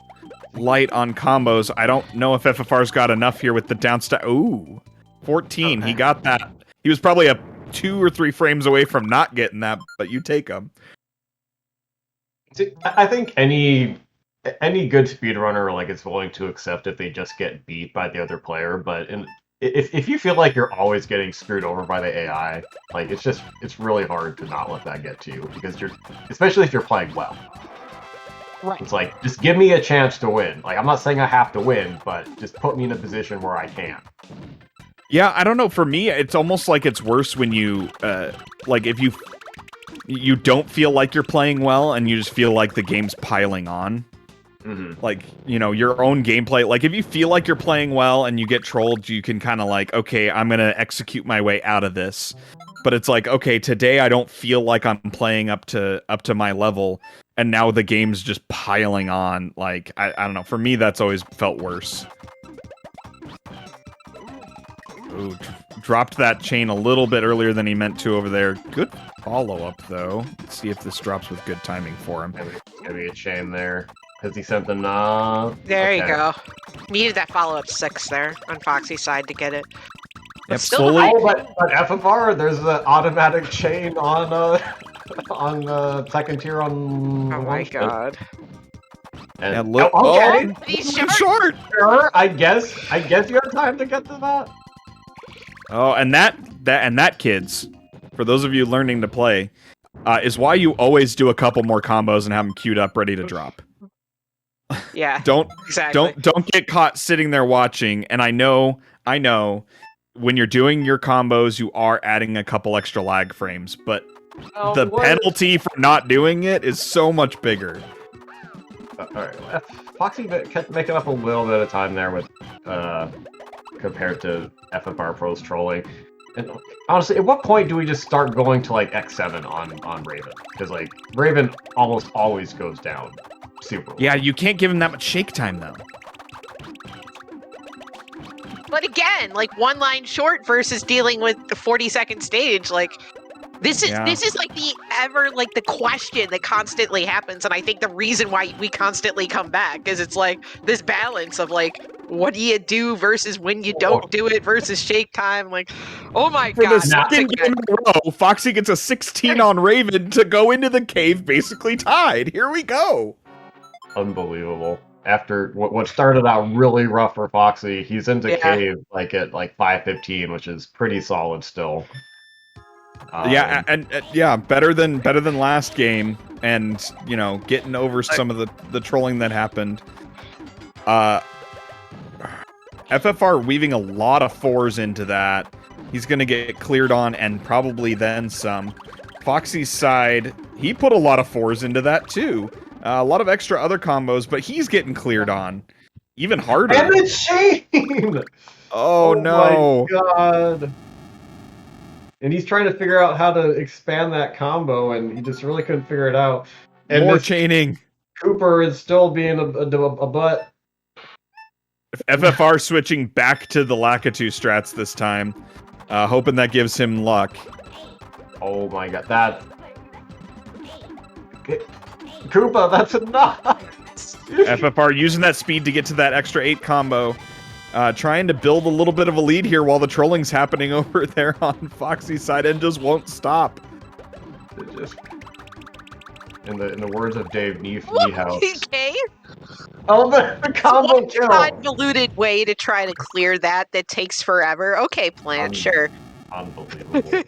light on combos. I don't know if FFR's got enough here with the downstack. Ooh, 14. Okay. He got that. He was probably a 2 or 3 frames away from not getting that, but you take him. I think any good speedrunner like is willing to accept if they just get beat by the other player, but if you feel like you're always getting screwed over by the AI, like it's really hard to not let that get to you, because especially if you're playing well. Right. It's like, just give me a chance to win. Like, I'm not saying I have to win, but just put me in a position where I can. Yeah, I don't know. For me, it's almost like it's worse when you, like, if you don't feel like you're playing well and you just feel like the game's piling on. Mm-hmm. Like, you know, your own gameplay. Like, if you feel like you're playing well and you get trolled, you can kind of like, okay, I'm going to execute my way out of this. But it's like, okay, today I don't feel like I'm playing up to my level, and now the game's just piling on. Like, I don't know. For me, that's always felt worse. Ooh, dropped that chain a little bit earlier than he meant to over there. Good follow-up, though. Let's see if this drops with good timing for him. Maybe a chain there. Has he sent them? There you go. Needed that follow-up 6 there on Foxy's side to get it. Yep, slowly. But FFR, there's an automatic chain on second tier on. Oh my god. And, okay. Oh, he's short. Sure, I guess you have time to get to that. Oh, and that, kids, for those of you learning to play, is why you always do a couple more combos and have them queued up ready to drop. Yeah. Don't get caught sitting there watching. And I know, when you're doing your combos, you are adding a couple extra lag frames, but the penalty for not doing it is so much bigger. Alright, Foxy kept making up a little bit of time there with compared to FFR Pro's trolling. And honestly, at what point do we just start going to like X7 on Raven? Because like Raven almost always goes down super. Yeah, you can't give him that much shake time though. But again, like one line short versus dealing with the 40-second stage, like this is like the question that constantly happens, and I think the reason why we constantly come back is it's like this balance of like, what do you do versus when you don't do it versus shake time. Like, oh my god! For the second game in a row, Foxy gets a 16 on Raven to go into the cave, basically tied. Here we go. Unbelievable. after what started out really rough for Foxy. He's into Yeah. cave like at like 5:15, which is pretty solid still. Yeah, and yeah, better than last game, and you know, getting over some of the trolling that happened. FFR weaving a lot of 4s into that. He's gonna get cleared on, and probably then some. Foxy's side, he put a lot of 4s into that too. A lot of extra other combos, but he's getting cleared on. Even harder. And it's Shane! Oh no. My god. And he's trying to figure out how to expand that combo, and he just really couldn't figure it out. And More Miss chaining. Cooper is still being a butt. FFR switching back to the Lakitu strats this time. Hoping that gives him luck. Oh my god, that... Koopa, that's enough! FFR using that speed to get to that extra 8 combo. Trying to build a little bit of a lead here while the trolling's happening over there on Foxy's side, and just won't stop. It just... In the words of Dave Neef, Okay. Oh, the combo kill! Convoluted way to try to clear that takes forever. Okay, Plant, sure. Unbelievable.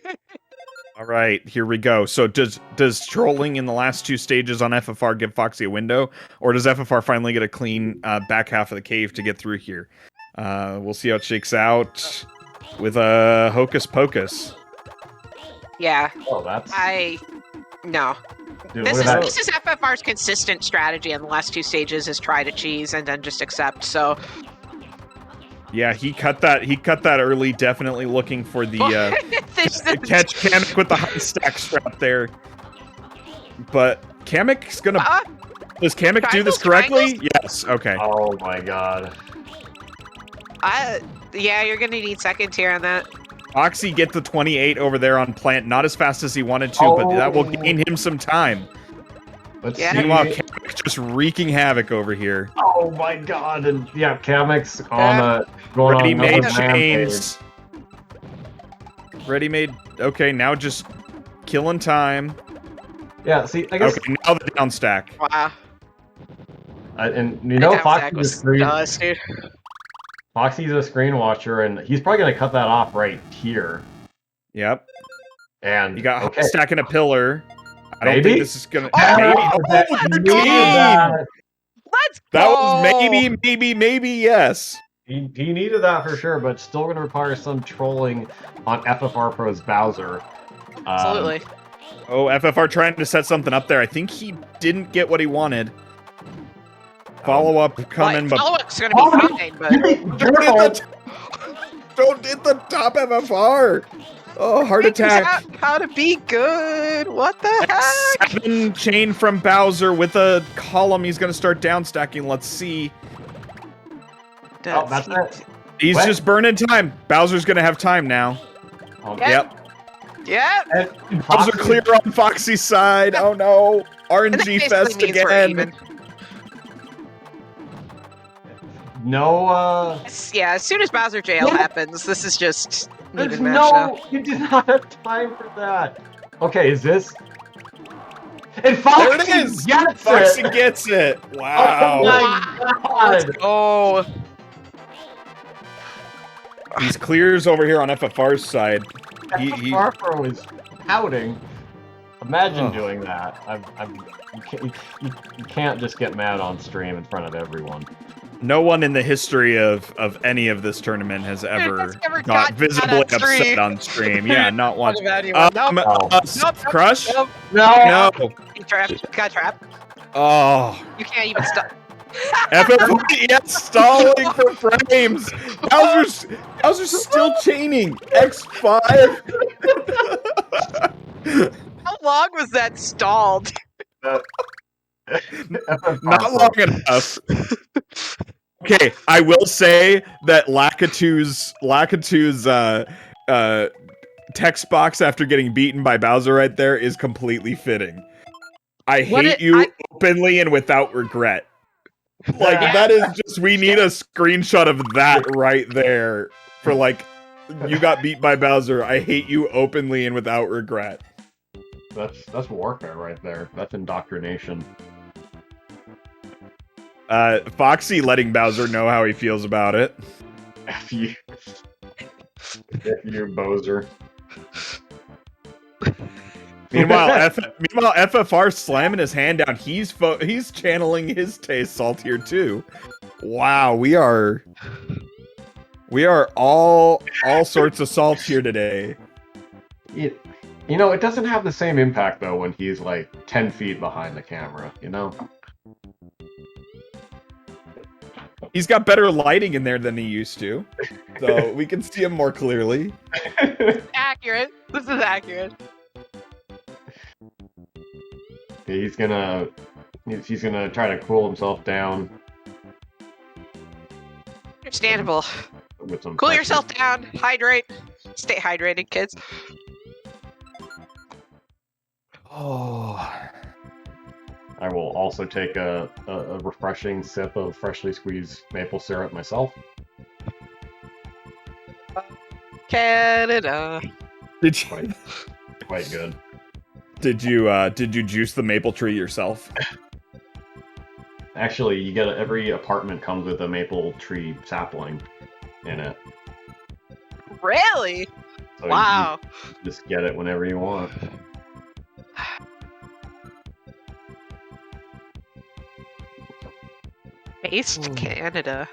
All right, here we go. So does trolling in the last 2 stages on FFR give Foxy a window, or does FFR finally get a clean back half of the cave to get through here? We'll see how it shakes out with a Hocus Pocus. Yeah. Oh, that's... No. Dude, This look at is FFR's consistent strategy in the last 2 stages is try to cheese and then just accept, so... Yeah, he cut that early, definitely looking for the catch Kamek with the high stack strap there. But Kamek's gonna... does Kamek do this correctly? triangles? Yes, okay. Oh my god. Yeah, you're gonna need second tier on that. Foxy get the 28 over there on Plant, not as fast as he wanted to, but that will gain him some time. Let's Yeah. see. Meanwhile, Kamek's just wreaking havoc over here. Oh my god, and yeah, Kamek's on going on Ready-made another rampage. chains. Ready-made... Okay, now just killing time. Yeah, see, I guess... Okay, now the down stack. Wow. And you know, That was dust, dude. Foxy's a screen watcher, and he's probably going to cut that off right here. Yep. And You got stacking a pillar. I don't Maybe? think this is gonna... Oh, maybe. that- Oh, he needed 13! that. Let's That go! was maybe, yes. He needed that for sure, but still going to require some trolling on FFR Pro's Bowser. Absolutely. Oh, FFR trying to set something up there. I think he didn't get what he wanted. Follow-up coming, but... Follow-up's gonna be fine, but... Don't hit the top FFR! Oh, heart Figures attack. out how to be good. What the heck? 7 chain from Bowser with a column. He's going to start down stacking. Let's see. Oh, that's it. He's What? just burning time. Bowser's going to have time now. Yep. Yeah. And Bowser clear on Foxy's side. Oh no. And that RNG basically fest means we're again. even. No, Yeah, as soon as Bowser jail happens, this is just an there's even match now. you did not have time for that. Okay, is this... And There Foxy it is. gets Foxy it! gets it. Oh Wow. my god! Oh, These clears over here on FFR's side. Farfro is pouting. Imagine Oh. doing that. You can't just get mad on stream in front of everyone. No one in the history of any of this tournament has ever Has ever got gotten visibly mad on stream. upset on stream. Yeah, not once. What about anyone? Nope. Nope. Crush? Nope. No. Got trapped. Oh. You can't even stop. FFR, yes, stalling for frames. Bowser's still chaining. X5. How long was that stalled? Not long enough. Okay, I will say that Lakitu's text box after getting beaten by Bowser right there is completely fitting. I hate you openly and without regret. Like, that is just, we need a screenshot of that right there for, like, you got beat by Bowser. I hate you openly and without regret. That's warfare right there. That's indoctrination. Foxy letting Bowser know how he feels about it. F you. F you, Bowser. Meanwhile, FFR slamming his hand down. He's channeling his taste saltier too. Wow, we are all sorts of salt here today. It doesn't have the same impact though when he's like 10 feet behind the camera. You know. He's got better lighting in there than he used to, so we can see him more clearly. Accurate. This is accurate. He's gonna try to cool himself down. Understandable. With some Cool pressure. yourself down. Hydrate. Stay hydrated, kids. Oh, I will also take a refreshing sip of freshly squeezed maple syrup myself. Canada. did you Quite good. did you juice the maple tree yourself? Actually, every apartment comes with a maple tree sapling in it. Really? So Wow. you just get it whenever you want. Based Canada.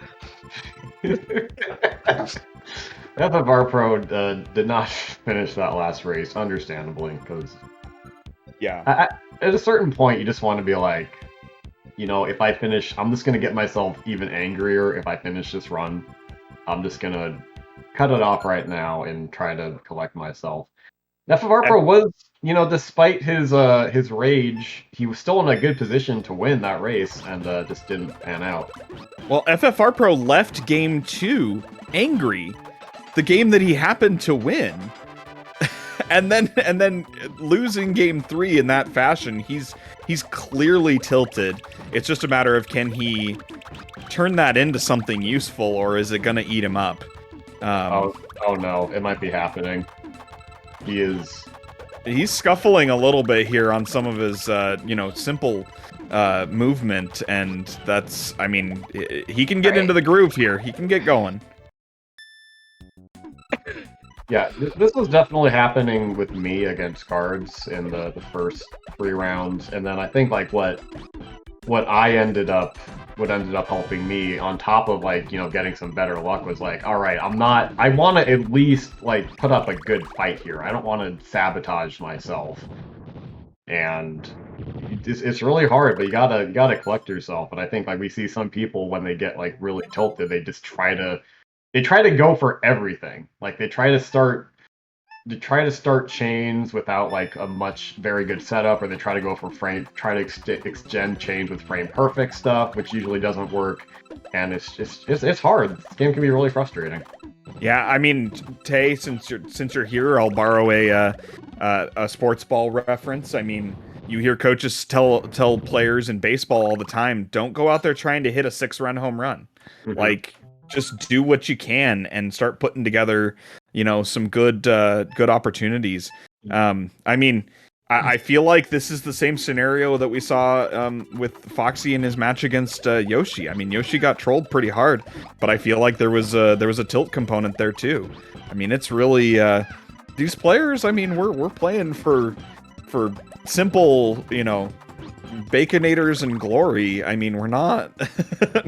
FFR Pro did not finish that last race, understandably, because Yeah. at a certain point, you just want to be like, if I finish, I'm just going to get myself even angrier if I finish this run. I'm just going to cut it off right now and try to collect myself. FFR Pro was, despite his rage, he was still in a good position to win that race and just didn't pan out. Well, FFR Pro left game 2 angry, the game that he happened to win. and then losing game 3 in that fashion, he's clearly tilted. It's just a matter of, can he turn that into something useful, or is it gonna eat him up? Oh no, it might be happening. He's scuffling a little bit here on some of his simple movement, and that's, he can get into the groove here. He can get going. Yeah, this was definitely happening with me against cards in the first 3 rounds, and then I think like what ended up helping me on top of getting some better luck was like, all right, I want to at least put up a good fight here. I don't want to sabotage myself, and it's really hard, but you gotta collect yourself. And I think we see some people when they get really tilted, they just try to go for everything. They try to start chains without a very good setup, or they try to go for extend chains with frame perfect stuff, which usually doesn't work. And it's hard. This game can be really frustrating. Yeah, Tay, since you're here, I'll borrow a sports ball reference. You hear coaches tell players in baseball all the time, don't go out there trying to hit a 6-run home run. Mhm. Just do what you can and start putting together, some good opportunities. I feel like this is the same scenario that we saw with Foxy in his match against Yoshi. Yoshi got trolled pretty hard, but I feel like there was a tilt component there too. It's really these players. We're playing for simple, baconators and glory. We're not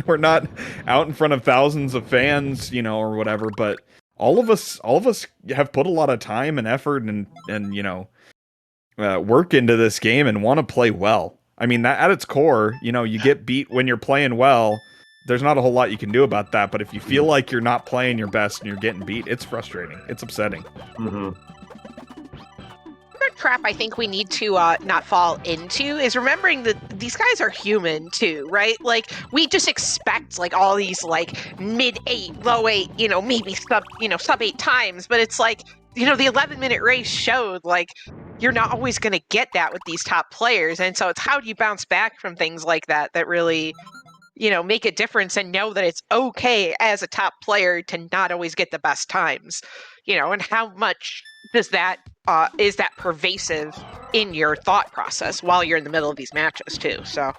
we're not out in front of thousands of fans, or whatever, but all of us have put a lot of time and effort and work into this game and want to play well. That at its core, you get beat when you're playing well. There's not a whole lot you can do about that, but if you feel like you're not playing your best and you're getting beat, it's frustrating. It's upsetting. Mm-hmm. Another trap I think we need to not fall into is remembering that these guys are human too, right? We just expect all these mid 8, low 8, maybe sub 8 times, but it's the 11-minute race showed you're not always going to get that with these top players, and so it's how do you bounce back from things like that really make a difference and know that it's okay as a top player to not always get the best times, and how much does that is that pervasive in your thought process while you're in the middle of these matches too. So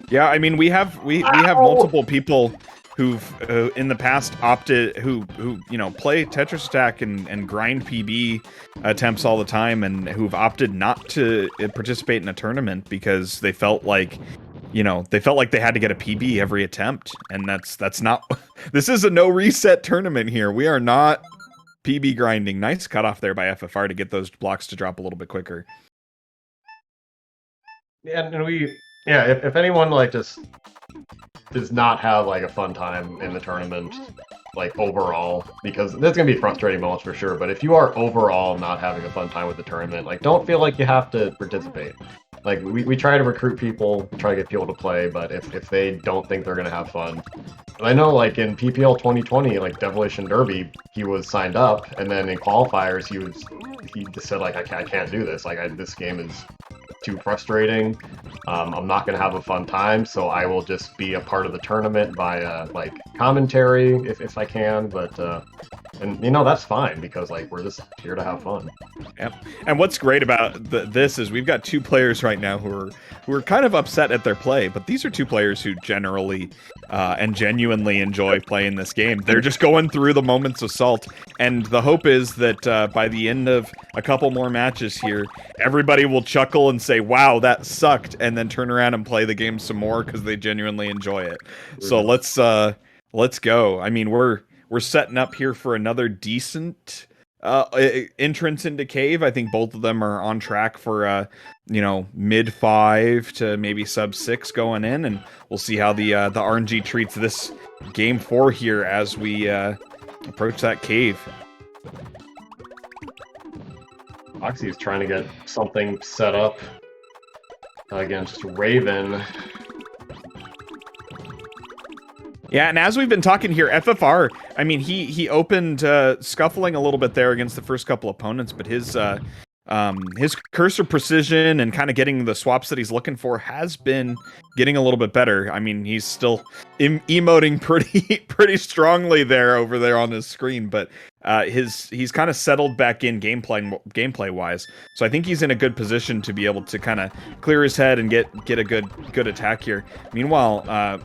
Yeah, I mean we have multiple people who've in the past opted who play Tetris Attack and grind PB attempts all the time, and who've opted not to participate in a tournament because they felt like they had to get a PB every attempt, and that's not. This is a no reset tournament here. We are not PB grinding. Nice cutoff there by FFR to get those blocks to drop a little bit quicker. And if anyone like just does not have like a fun time in the tournament, like overall, because there's gonna be frustrating moments for sure, but if you are overall not having a fun time with the tournament, like don't feel like you have to participate. Like we try to recruit people, try to get people to play, but if they don't think they're gonna have fun. And I know like in PPL 2020, like Devolution Derby, he was signed up, and then in qualifiers he just said like I can't do this. Like this game is too frustrating. I'm not gonna have a fun time, so I will just be a part of the tournament via like commentary if I can. But and that's fine because like we're just here to have fun. Yep. And what's great about this is we've got two players right now who are kind of upset at their play, but these are two players who generally and genuinely enjoy playing this game. They're just going through the moments of salt, and the hope is that by the end of a couple more matches here, everybody will chuckle and say, "Wow, that sucked," and then turn around and play the game some more because they genuinely enjoy it. So let's go. I mean, we're setting up here for another decent entrance into Cave. I think both of them are on track for mid 5 to maybe sub 6 going in, and we'll see how the RNG treats this game 4 here as we approach that cave. Foxy is trying to get something set up against Raven. Yeah, and as we've been talking here, FFR, I mean, he opened scuffling a little bit there against the first couple opponents, but his cursor precision and kind of getting the swaps that he's looking for has been getting a little bit better. I mean, he's still emoting pretty strongly over there on his screen, but he's kind of settled back in gameplay wise. So I think he's in a good position to be able to kind of clear his head and get a good attack here. Meanwhile,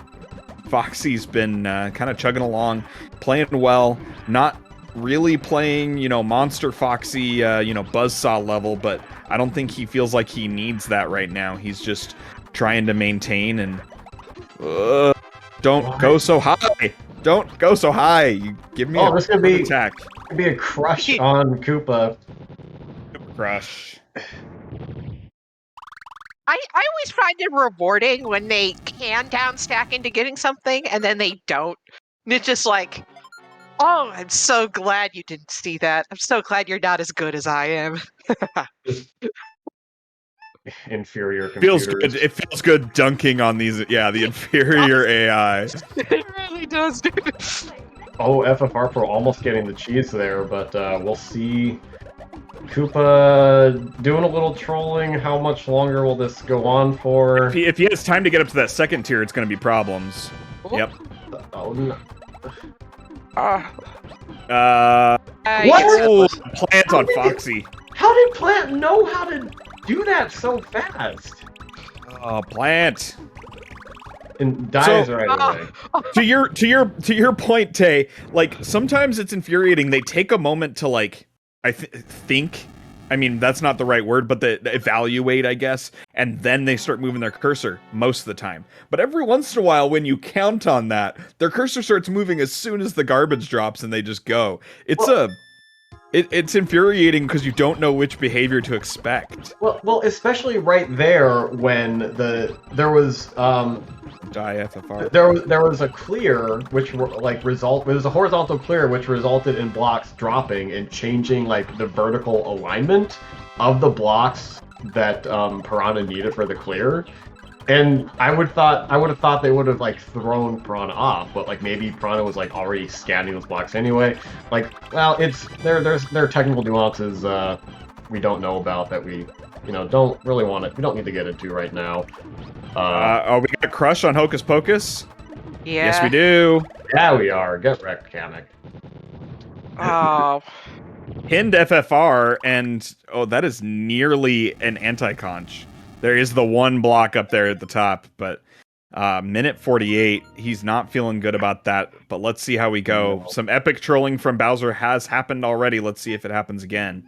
Foxy's been kind of chugging along, playing well, not really playing, monster Foxy, buzzsaw level, but I don't think he feels like he needs that right now. He's just trying to maintain and don't go so high. Don't go so high. You give me this could be attack. Could be a crush on Koopa. Crush. I always find it rewarding when they can downstack into getting something and then they don't. And it's just like, oh, I'm so glad you didn't see that. I'm so glad you're not as good as I am. Inferior computers. Feels good. It feels good dunking on these. Yeah, the inferior AI. It really does, dude. Oh, FFR Pro almost getting the cheese there, but we'll see. Koopa doing a little trolling. How much longer will this go on for? If he has time to get up to that second tier, it's going to be problems. Oh. Yep. Oh no. What? Oh, plant on Foxy. How did Plant know how to do that so fast? Oh, Plant. And dies right away. To your point, Tay, like sometimes it's infuriating. They take a moment to like think. I mean, that's not the right word, but they evaluate, I guess, and then they start moving their cursor most of the time. But every once in a while, when you count on that, their cursor starts moving as soon as the garbage drops, and they just go. It's infuriating because you don't know which behavior to expect. Well, especially right there when there was Die FFR. there was a clear which was a horizontal clear which resulted in blocks dropping and changing like the vertical alignment of the blocks that Piranha needed for the clear. And I would have thought they would have like thrown Piranha off, but like maybe Piranha was like already scanning those blocks anyway. Like, well, there are technical nuances we don't know about that we don't really want it. We don't need to get into right now. We got a crush on Hocus Pocus? Yeah. Yes, we do. Yeah, we are. Get wrecked, Kamek. Oh. Pinned FFR, and that is nearly an anti-conch. There is the one block up there at the top, but Minute 48. He's not feeling good about that, but let's see how we go. No. Some epic trolling from Bowser has happened already. Let's see if it happens again.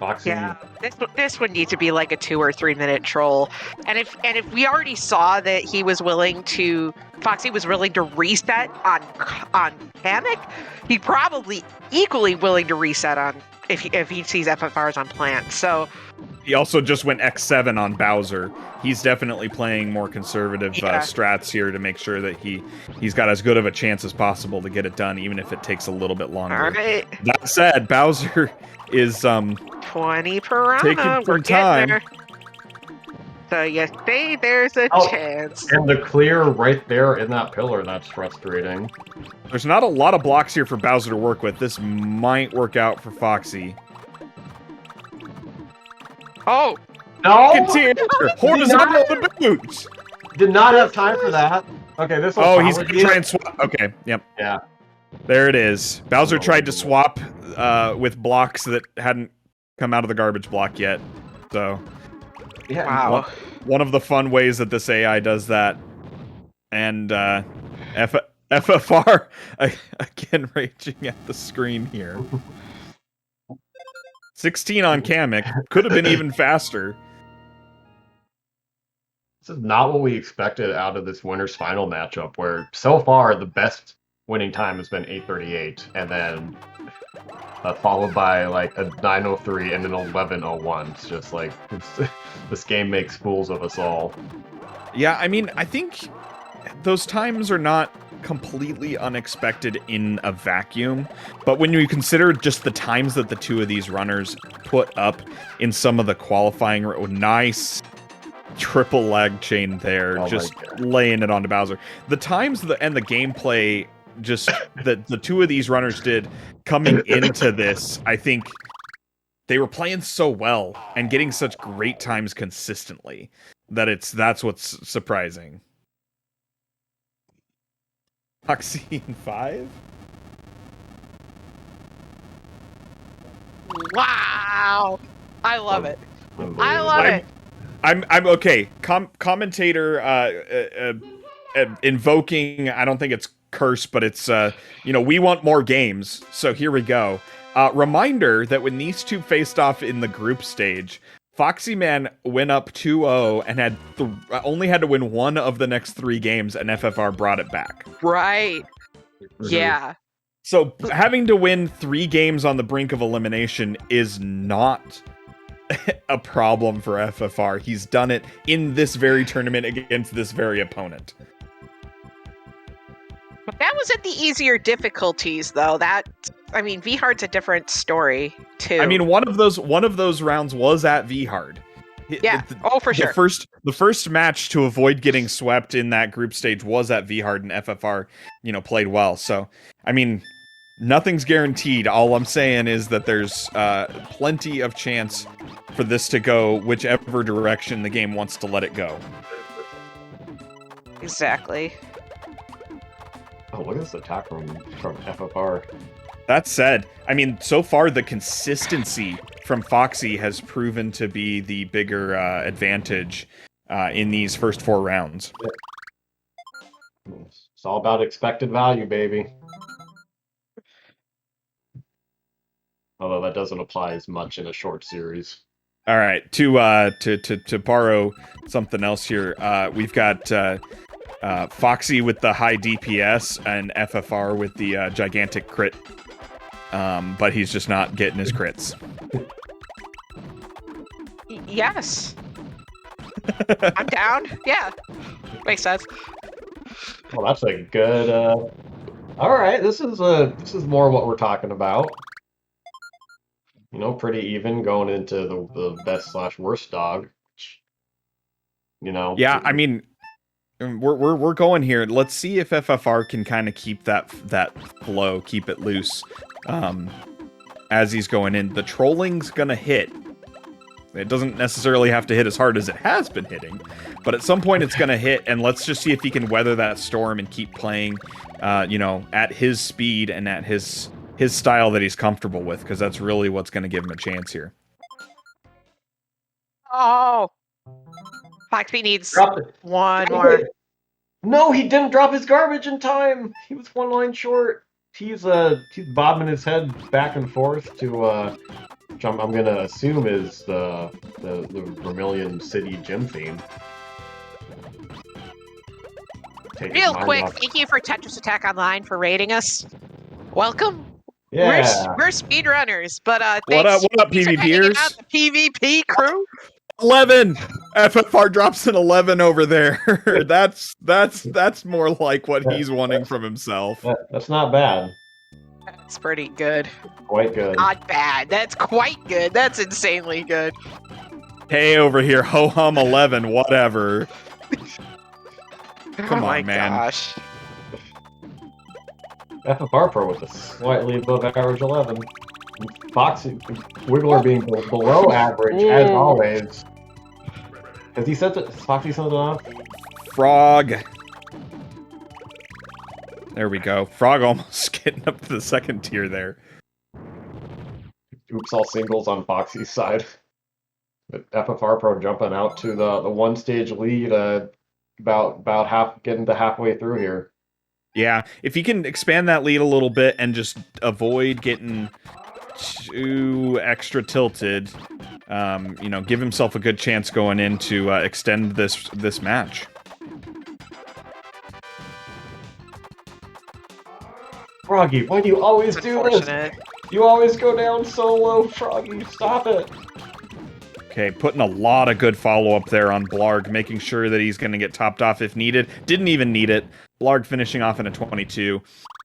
Foxy. Yeah, this would need to be like a 2 or 3 minute troll. And if we already saw that Foxy was willing to reset on Kamek, he'd probably equally willing to reset on if he sees FFRs on Plant. So He also just went X7 on Bowser. He's definitely playing more conservative strats here to make sure that he's got as good of a chance as possible to get it done, even if it takes a little bit longer. all right, That said, Bowser is 20 piranha. taking We're some getting time. there. So you say there's a Oh, chance. And the clear right there in that pillar, that's frustrating. There's not a lot of blocks here for Bowser to work with. This might work out for Foxy. Oh, No! Continue! Horizontal the boots! Did not have time for that. Okay, this will Oh, he's probably gonna be try it. and swap. Okay, yep. Yeah. There it is. Bowser Oh, tried to yeah. swap with blocks that hadn't come out of the garbage block yet. So, Yeah. wow. one of the fun ways that this AI does that. And FFR, again, raging at the screen here. 16 on Kamek. Could have been even faster. This is not what we expected out of this winner's final matchup, where so far the best winning time has been 8:38, and then followed by like a 9:03 and an 11:01. It's just like this game makes fools of us all. Yeah, I mean, I think those times are not completely unexpected in a vacuum, but when you consider just the times that the two of these runners put up in some of the qualifying, nice triple leg chain there, Oh my just God. laying it onto Bowser. The times and the gameplay just that the two of these runners did coming into this, I think they were playing so well and getting such great times consistently that that's what's surprising. Foxy in 5? Wow. I love it. I love I'm- it. I'm okay. Commentator invoking, I don't think it's curse, but it's we want more games. So here we go. Reminder that when these two faced off in the group stage, Foxyman went up 2-0 and had only had to win one of the next 3 games, and FFR brought it back. Right. Yeah. So having to win 3 games on the brink of elimination is not a problem for FFR. He's done it in this very tournament against this very opponent. But that was at the easier difficulties, though. V-Hard's a different story, too. I mean, one of those rounds was at V-Hard. Yeah. For sure. The first match to avoid getting swept in that group stage was at V-Hard, and FFR, played well. So, I mean, nothing's guaranteed. All I'm saying is that there's plenty of chance for this to go whichever direction the game wants to let it go. Exactly. Oh, look at this attack from FFR. That said, I mean, so far the consistency from Foxy has proven to be the bigger advantage in these first 4 rounds. It's all about expected value, baby. Although that doesn't apply as much in a short series. All right, to borrow something else here, we've got Foxy with the high DPS and FFR with the gigantic crit, but he's just not getting his crits. Yes. I'm down. Yeah. Makes sense. Well, that's a good. All right, this is more what we're talking about. Pretty even going into the best/worst dog. Yeah, I mean, we're going here. Let's see if FFR can kind of keep that flow, keep it loose, as he's going in. The trolling's gonna hit. It doesn't necessarily have to hit as hard as it has been hitting, but at some point it's gonna hit. And let's just see if he can weather that storm and keep playing, at his speed and at his style that he's comfortable with, because that's really what's going to give him a chance here. Oh, Foxy needs Drop it. one more. No, he didn't drop his garbage in time. He was one line short. He's bobbing his head back and forth to which I'm gonna assume is the Vermilion City gym theme. Take his Real mind quick, off- thank you for Tetris Attack Online for rating us. Welcome. Yeah. We're speedrunners, but What up, thanks for hanging PvPers? out, the PvP crew. 11. FFR drops an 11 over there. that's more like what he's wanting from himself. That's not bad. That's pretty good. Quite good. Not bad. That's quite good. That's insanely good. Hey, over here, ho hum 11, whatever. Come Oh my on, man. gosh. FFR Pro with a slightly above average 11. Foxy, Wiggler being below average as always. Has he sent it? Has Foxy sent it off? Frog. There we go. Frog almost getting up to the second tier there. Oops, all singles on Foxy's side. But FFR Pro jumping out to the one stage lead, about half, getting to halfway through here. Yeah, if he can expand that lead a little bit and just avoid getting too extra tilted, give himself a good chance going in to extend this match. Froggy, why do you always It's do this? unfortunate. You always go down so low, Froggy. Stop it. Okay, putting a lot of good follow-up there on Blarg, making sure that he's going to get topped off if needed. Didn't even need it. Blarg finishing off in a 22.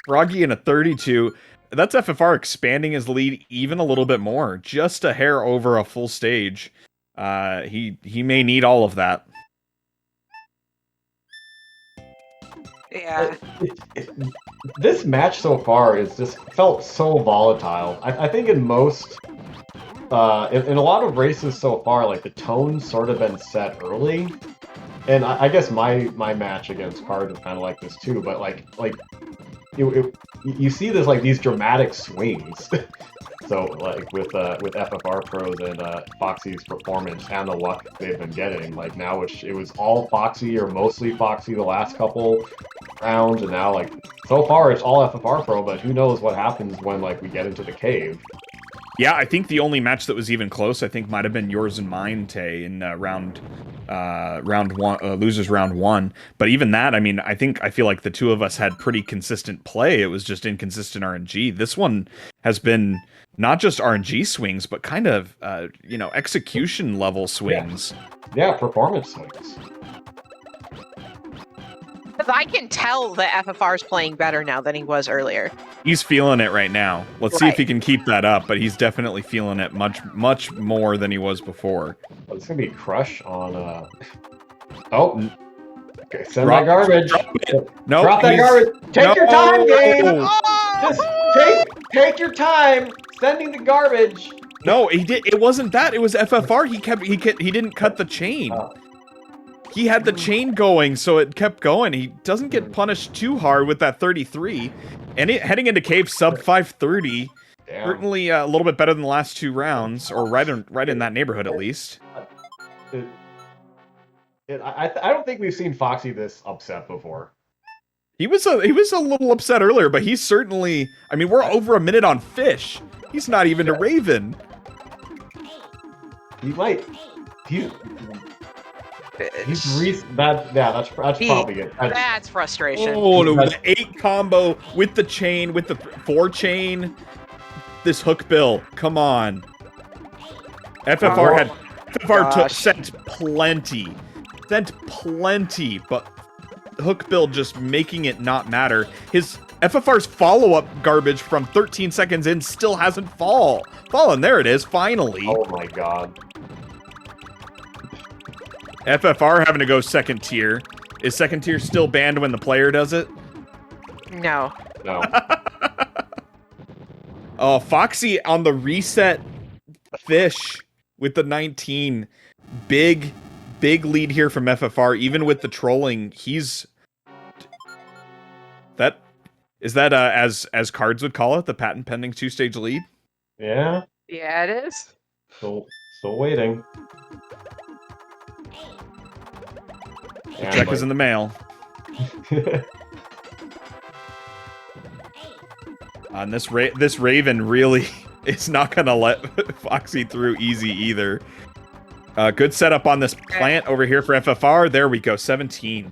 Froggy in a 32. That's FFR expanding his lead even a little bit more. Just a hair over a full stage. He may need all of that. Yeah. This match so far is just felt so volatile. I think in most, in a lot of races so far, like the tone's sort of been set early, and I guess my match against Card is kind of like this too. But like you see this like these dramatic swings. So like with FFR Pros and Foxy's performance and the luck they've been getting, like now it was all Foxy or mostly Foxy the last couple rounds, and now like so far it's all FFR Pro, but who knows what happens when like we get into the cave. Yeah, I think the only match that was even close, I think, might have been yours and mine, Tay, in round one, losers round one. But even that, I mean, I feel like the two of us had pretty consistent play. It was just inconsistent RNG. This one has been not just RNG swings, but kind of execution level swings. Yeah, performance swings. Because I can tell that FFR is playing better now than he was earlier. He's feeling it right now. Let's see if he can keep that up, but he's definitely feeling it much more than he was before. Oh, it's gonna be Crush on Oh, okay, send Drop- that garbage. No, Drop that garbage. Take your time, game. Just take your time sending the garbage. No, he did. It wasn't that. It was FFR. He didn't cut the chain. Oh. He had the chain going, so it kept going. He doesn't get punished too hard with that 33. And heading into cave sub 530, Damn. certainly a little bit better than the last two rounds, or right in that neighborhood at least. I don't think we've seen Foxy this upset before. He was a little upset earlier, but he's certainly. I mean, we're over a minute on Fish. He's not even a Raven. He might. That's probably it. That's frustration. Oh no! The 8 combo with the chain, with the 4 chain. This hook bill, come on. FFR sent plenty, but hook bill just making it not matter. His FFR's follow-up garbage from 13 seconds in still hasn't fallen. There it is, finally. Oh my god. FFR having to go second tier. Is second tier still banned when the player does it? No. No. Oh, Foxy on the reset Fish with the 19. Big lead here from FFR. Even with the trolling, is that as Cards would call it, the patent pending 2-stage lead? Yeah. Yeah, it is. Still waiting. And, Check is in the mail. And this Raven really is not gonna let Foxy through easy either. Good setup on this plant over here for FFR. There we go, 17.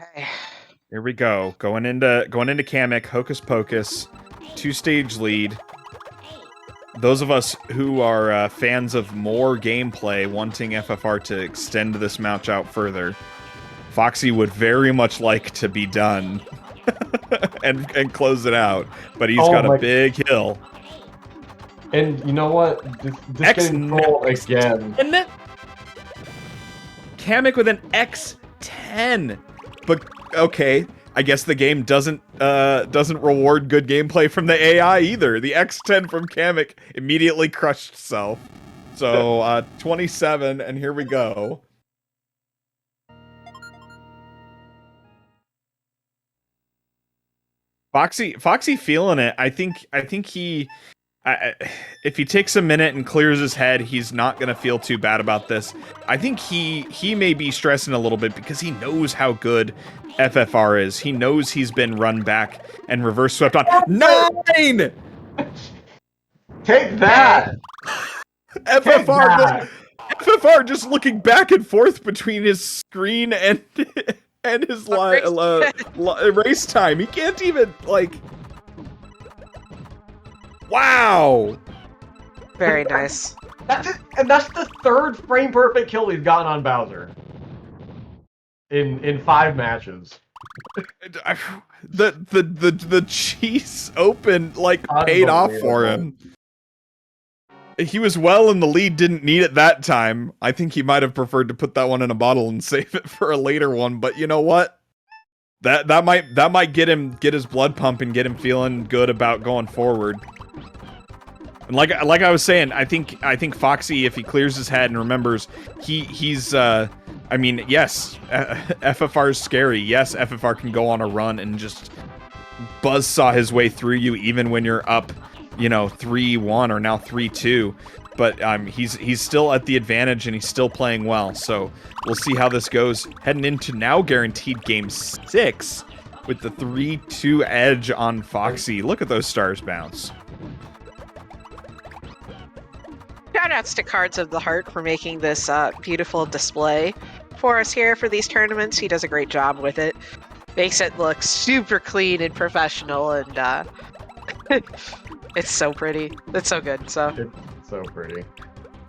Okay. Here we go. Going into Kamek, Hocus Pocus, 2-stage lead. Those of us who are fans of more gameplay, wanting FFR to extend this match out further, Foxy would very much like to be done and close it out, but he's got a big hill. And you know what? This getting trolled again. Kamek with an X10. But okay, I guess the game doesn't reward good gameplay from the AI either. The X10 from Kamek immediately crushed itself. So 27, and here we go. Foxy feeling it. I think he. If he takes a minute and clears his head, he's not gonna feel too bad about this. I think he may be stressing a little bit because he knows how good FFR is. He knows he's been run back and reverse swept on. 9! Take that! FFR just looking back and forth between his screen and his race time. He can't even, like... Wow! Very nice. That's it, and that's the third frame perfect kill he's gotten on Bowser. In 5 matches. The cheese open paid off for him. He was well in the lead, didn't need it that time. I think he might have preferred to put that one in a bottle and save it for a later one, but you know what? That might get his blood pumping, get him feeling good about going forward. And like I was saying, I think Foxy, if he clears his head and remembers, he's I mean, yes, FFR is scary. Yes, FFR can go on a run and just buzzsaw his way through you even when you're up, 3-1 or now 3-2. But he's still at the advantage and he's still playing well. So we'll see how this goes. Heading into now guaranteed game 6 with the 3-2 edge on Foxy. Look at those stars bounce. Shoutouts to Cards of the Heart for making this beautiful display for us here for these tournaments. He does a great job with it. Makes it look super clean and professional, and it's so pretty. It's so good. So it's so pretty.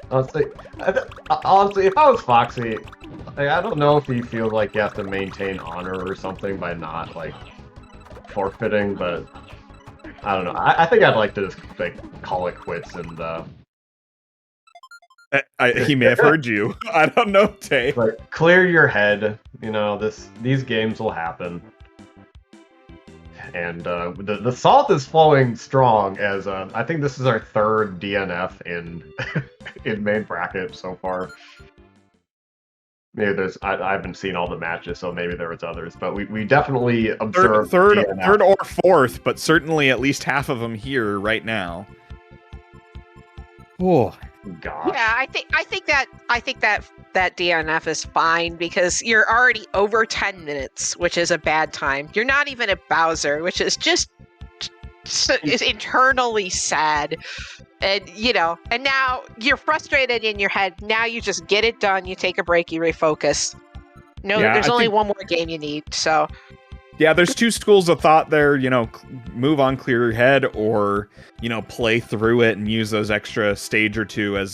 Honestly, if I was Foxy, I don't know if he feels like he has to maintain honor or something by not forfeiting, but I don't know. I think I'd like to just call it quits and. He may have heard you. I don't know, Tay. Clear your head. These games will happen. And the salt is flowing strong as I think this is our 3rd DNF in main bracket so far. Maybe I haven't seen all the matches, so maybe there was others, but we definitely observed third DNF. or 4th, but certainly at least half of them here right now. Oh. Gosh. yeah, I think that DNF is fine because you're already over 10 minutes, which is a bad time. You're not even at Bowser, which is just is internally sad. And and now you're frustrated in your head. Now you just get it done. You take a break. You refocus. There's only one more game you need. So. Yeah, there's 2 schools of thought there, move on, clear your head, or, play through it and use those extra stage or 2 as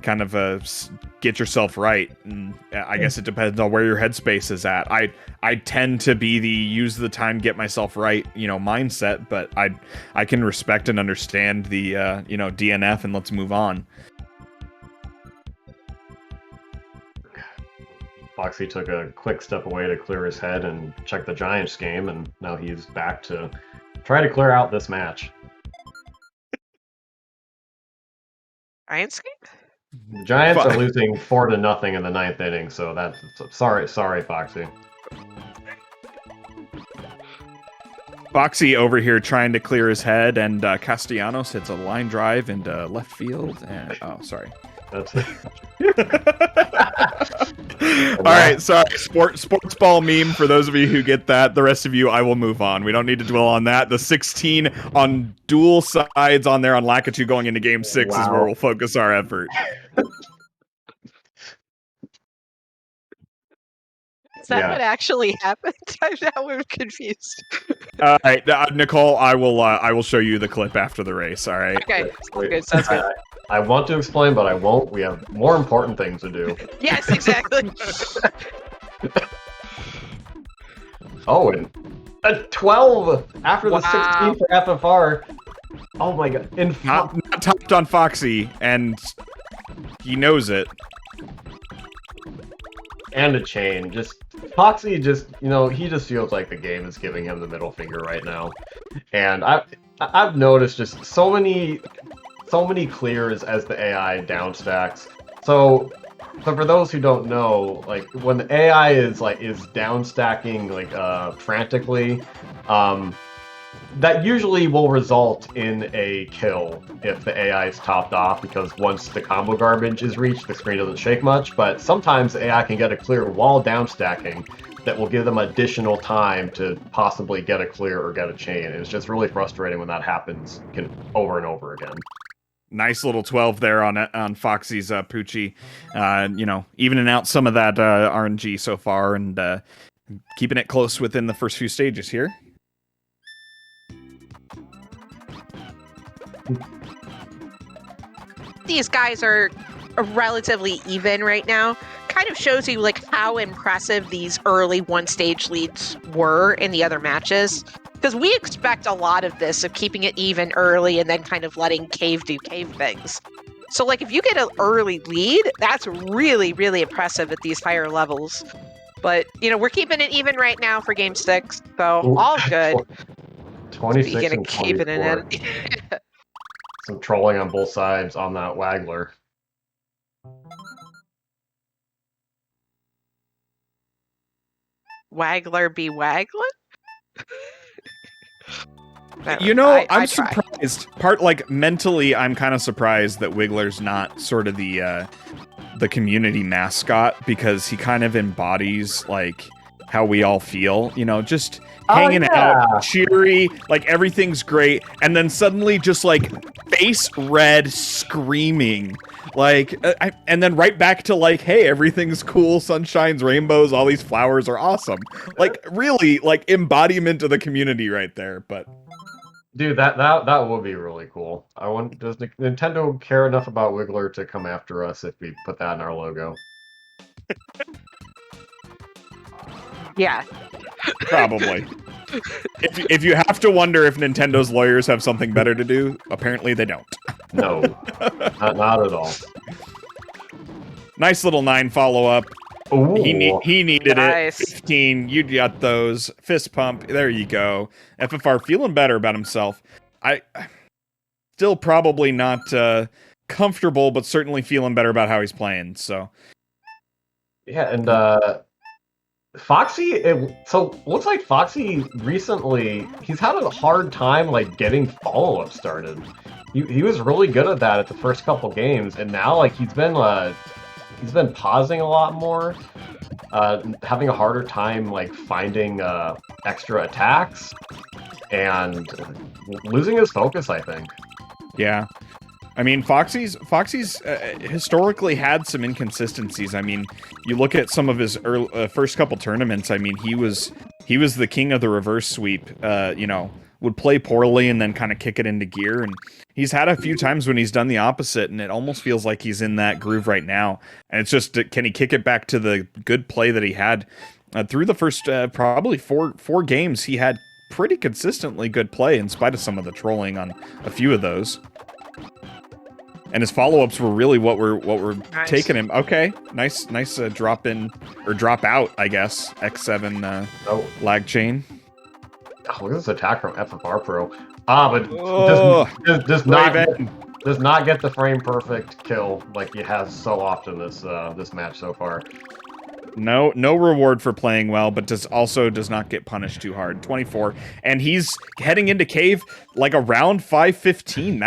kind of get yourself right. And I guess it depends on where your headspace is at. I tend to be the use the time, get myself right, mindset, but I can respect and understand the, DNF and let's move on. Foxy took a quick step away to clear his head and check the Giants game, and now he's back to try to clear out this match. Giants game? The Giants Fuck. are losing 4-0 in the ninth inning, so that's sorry, Foxy. Foxy over here trying to clear his head, and Castellanos hits a line drive into left field. And oh, sorry. That's All right, sorry. Sports ball meme for those of you who get that. The rest of you, I will move on. We don't need to dwell on that. The 16 on dual sides on there on Lakitu going into Game 6 is where we'll focus our effort. Is that what actually happened? I'm now confused. All right, Nicole, I will show you the clip after the race. All right. Okay, sounds good. Sounds good. I want to explain, but I won't. We have more important things to do. Yes, exactly. Oh, and a 12 after the 16 for FFR. Oh my god! Not topped on Foxy, and he knows it. And a chain. Just Foxy, just he just feels like the game is giving him the middle finger right now. And I've noticed just so many clears as the AI downstacks. So for those who don't know, like when the AI is downstacking frantically, that usually will result in a kill if the AI is topped off, because once the combo garbage is reached, the screen doesn't shake much. But sometimes the AI can get a clear while downstacking that will give them additional time to possibly get a clear or get a chain. And it's just really frustrating when that happens over and over again. Nice little 12 there on Foxy's Poochie. Evening out some of that RNG so far, and keeping it close within the first few stages here. These guys are relatively even right now. Kind of shows you how impressive these early one-stage leads were in the other matches. Because we expect a lot of this, of keeping it even early and then kind of letting Cave do Cave things. So if you get an early lead, that's really, really impressive at these higher levels. But, we're keeping it even right now for Game 6, so all good. 26 and Cave it 24. in. Some trolling on both sides on that Waggler. Waggler be waggling? I'm surprised. Mentally, I'm kind of surprised that Wiggler's not sort of the community mascot, because he kind of embodies how we all feel. Just hanging out, cheery, everything's great, and then suddenly just face red, screaming, and then right back to hey, everything's cool, sunshines, rainbows, all these flowers are awesome. Really, embodiment of the community right there. But dude, that would be really cool. Does Nintendo care enough about Wiggler to come after us if we put that in our logo? Yeah. Probably. If you have to wonder if Nintendo's lawyers have something better to do, apparently they don't. No, not at all. Nice little 9 follow-up. He needed nice. it. 15, you got those. Fist pump, there you go. FFR feeling better about himself. I still probably not comfortable, but certainly feeling better about how he's playing, so. Yeah, and Foxy, looks like Foxy recently, he's had a hard time getting follow-up started. He was really good at that at the first couple games, and now he's been pausing a lot more, having a harder time finding extra attacks, and losing his focus, I think. Yeah. I mean, Foxy's historically had some inconsistencies. I mean, you look at some of his first couple tournaments. I mean, he was the king of the reverse sweep. Would play poorly and then kind of kick it into gear. And he's had a few times when he's done the opposite, and it almost feels like he's in that groove right now. And it's just, can he kick it back to the good play that he had through the first probably four games? He had pretty consistently good play in spite of some of the trolling on a few of those. And his follow-ups were really what were nice. Taking him. Okay, nice drop in or drop out, I guess. X7 lag chain. Oh, look at this attack from FFR Pro. But does not Does not get the frame perfect kill like he has so often this match so far. No reward for playing well, but does not get punished too hard. 24, and he's heading into cave like around 5:15.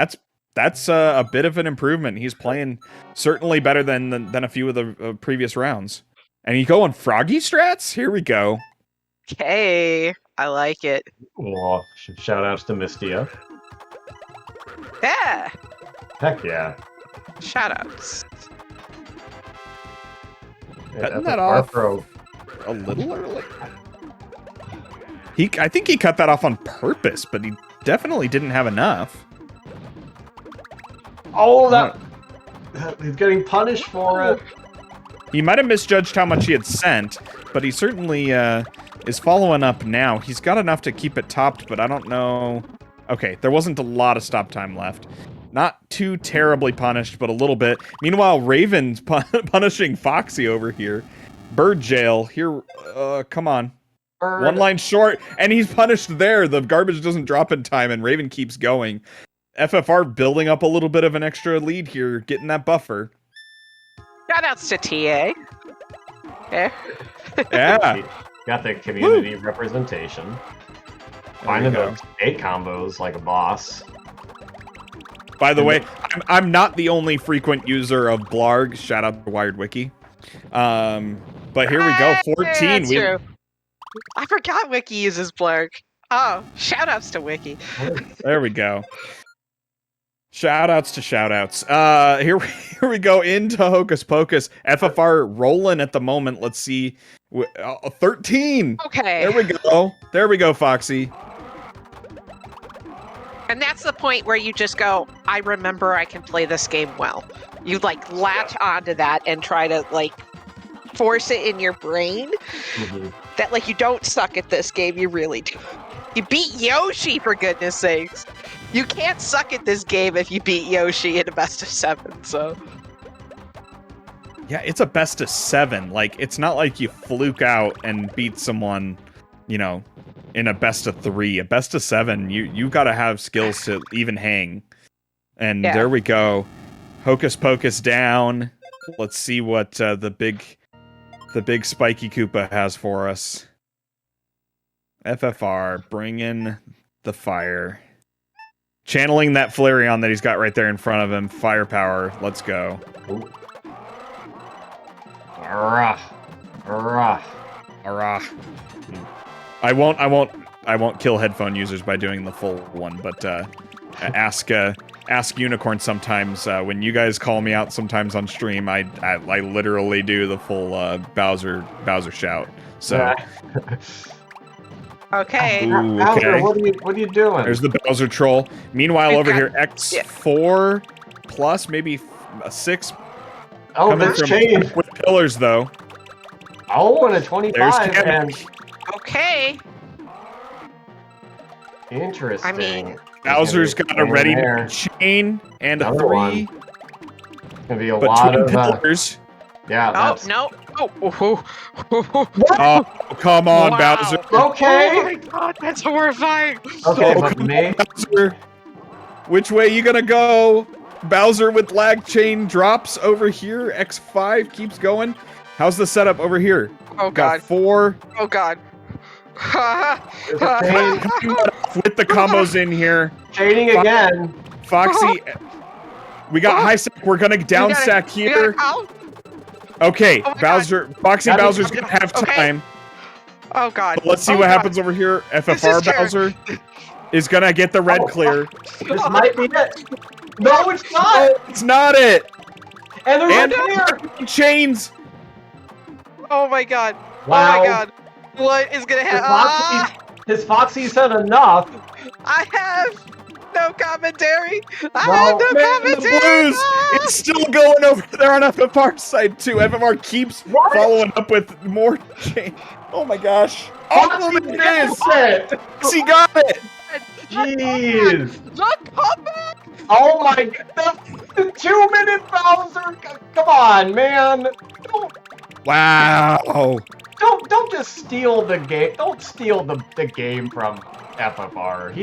That's a bit of an improvement. He's playing certainly better than a few of the previous rounds. And you go on froggy strats? Here we go. Okay, I like it. Well, shout outs to Mistia. Yeah, Heck yeah. shoutouts. Cutting that off a little early. I think he cut that off on purpose, but he definitely didn't have enough. Oh, he's getting punished for it. He might have misjudged how much he had sent, but he certainly is following up now. He's got enough to keep it topped, but I don't know. Okay, there wasn't a lot of stop time left. Not too terribly punished, but a little bit. Meanwhile, Raven's punishing Foxy over here. Bird jail. Here, come on. Bird. One line short, and he's punished there. The garbage doesn't drop in time, and Raven keeps going. FFR building up a little bit of an extra lead here, getting that buffer. Shoutouts to TA. Yeah. Yeah. Got the community representation. Finding those 8 combos like a boss. By the way, I'm not the only frequent user of Blarg. Shout out to Wired Wiki. But here we go, 14. That's true. I forgot Wiki uses Blurg. Oh, shoutouts to Wiki. There we go. Shoutouts to shoutouts. Here we go into Hocus Pocus. FFR rolling at the moment. Let's see. 13. Okay. There we go. There we go, Foxy. And that's the point where you just go, I remember I can play this game well. You like latch onto that and try to like force it in your brain that like you don't suck at this game, you really do. You beat Yoshi, for goodness sakes. You can't suck at this game if you beat Yoshi in a best of 7, so. Yeah, it's a best of 7. Like, it's not like you fluke out and beat someone, you know, in a best of 3. A best of 7, you gotta have skills to even hang. And there we go. Hocus Pocus down. Let's see what the big spiky Koopa has for us. FFR, bring in the fire. Channeling that Flareon that he's got right there in front of him. Firepower, let's go. Arrah. Arrah. Arrah. I won't kill headphone users by doing the full one, but ask Unicorn sometimes when you guys call me out sometimes on stream. I literally do the full Bowser shout. So okay. Ooh, Bowser, okay. what are you doing? There's the Bowser troll. Meanwhile, over here, X4 plus maybe a 6. Oh, there's change with pillars though. Oh, and a 25. And okay. Interesting. I mean, Bowser's got a ready chain and a 3. It's gonna be a lot of pillars. Yeah. Oh no! Oh, oh, come on, wow. Bowser. Okay. Oh my god, that's horrifying. Okay, Oh, but come me. on, Bowser. Which way you gonna go? Bowser with lag chain drops over here. X5 keeps going. How's the setup over here? Oh Got god. 4. Oh god. There's a chain. With the combos in here. Chaining again. Foxy. We got high stack. We're gonna down stack here. Okay, Oh my Bowser. Foxy Bowser's gonna have time. Oh god. But let's see what happens over here. FFR Bowser is gonna get the red clear. This might be it. No, it's not. It's not it. And there's And a clear. chains. Oh my god. Wow. Oh my god. What is gonna happen? His Foxy said enough. I have no commentary. I No, have no Man, the commentary. Blues. It's still going over there on FFR side too. FFR keeps following up with more chain. Oh my gosh. Oh, Foxy it is. it. He got it. Jeez. Look, comeback. Oh my god. The 2-minute Bowser. Come on, man. Wow. Don't just steal the game. Don't steal the game from FFR.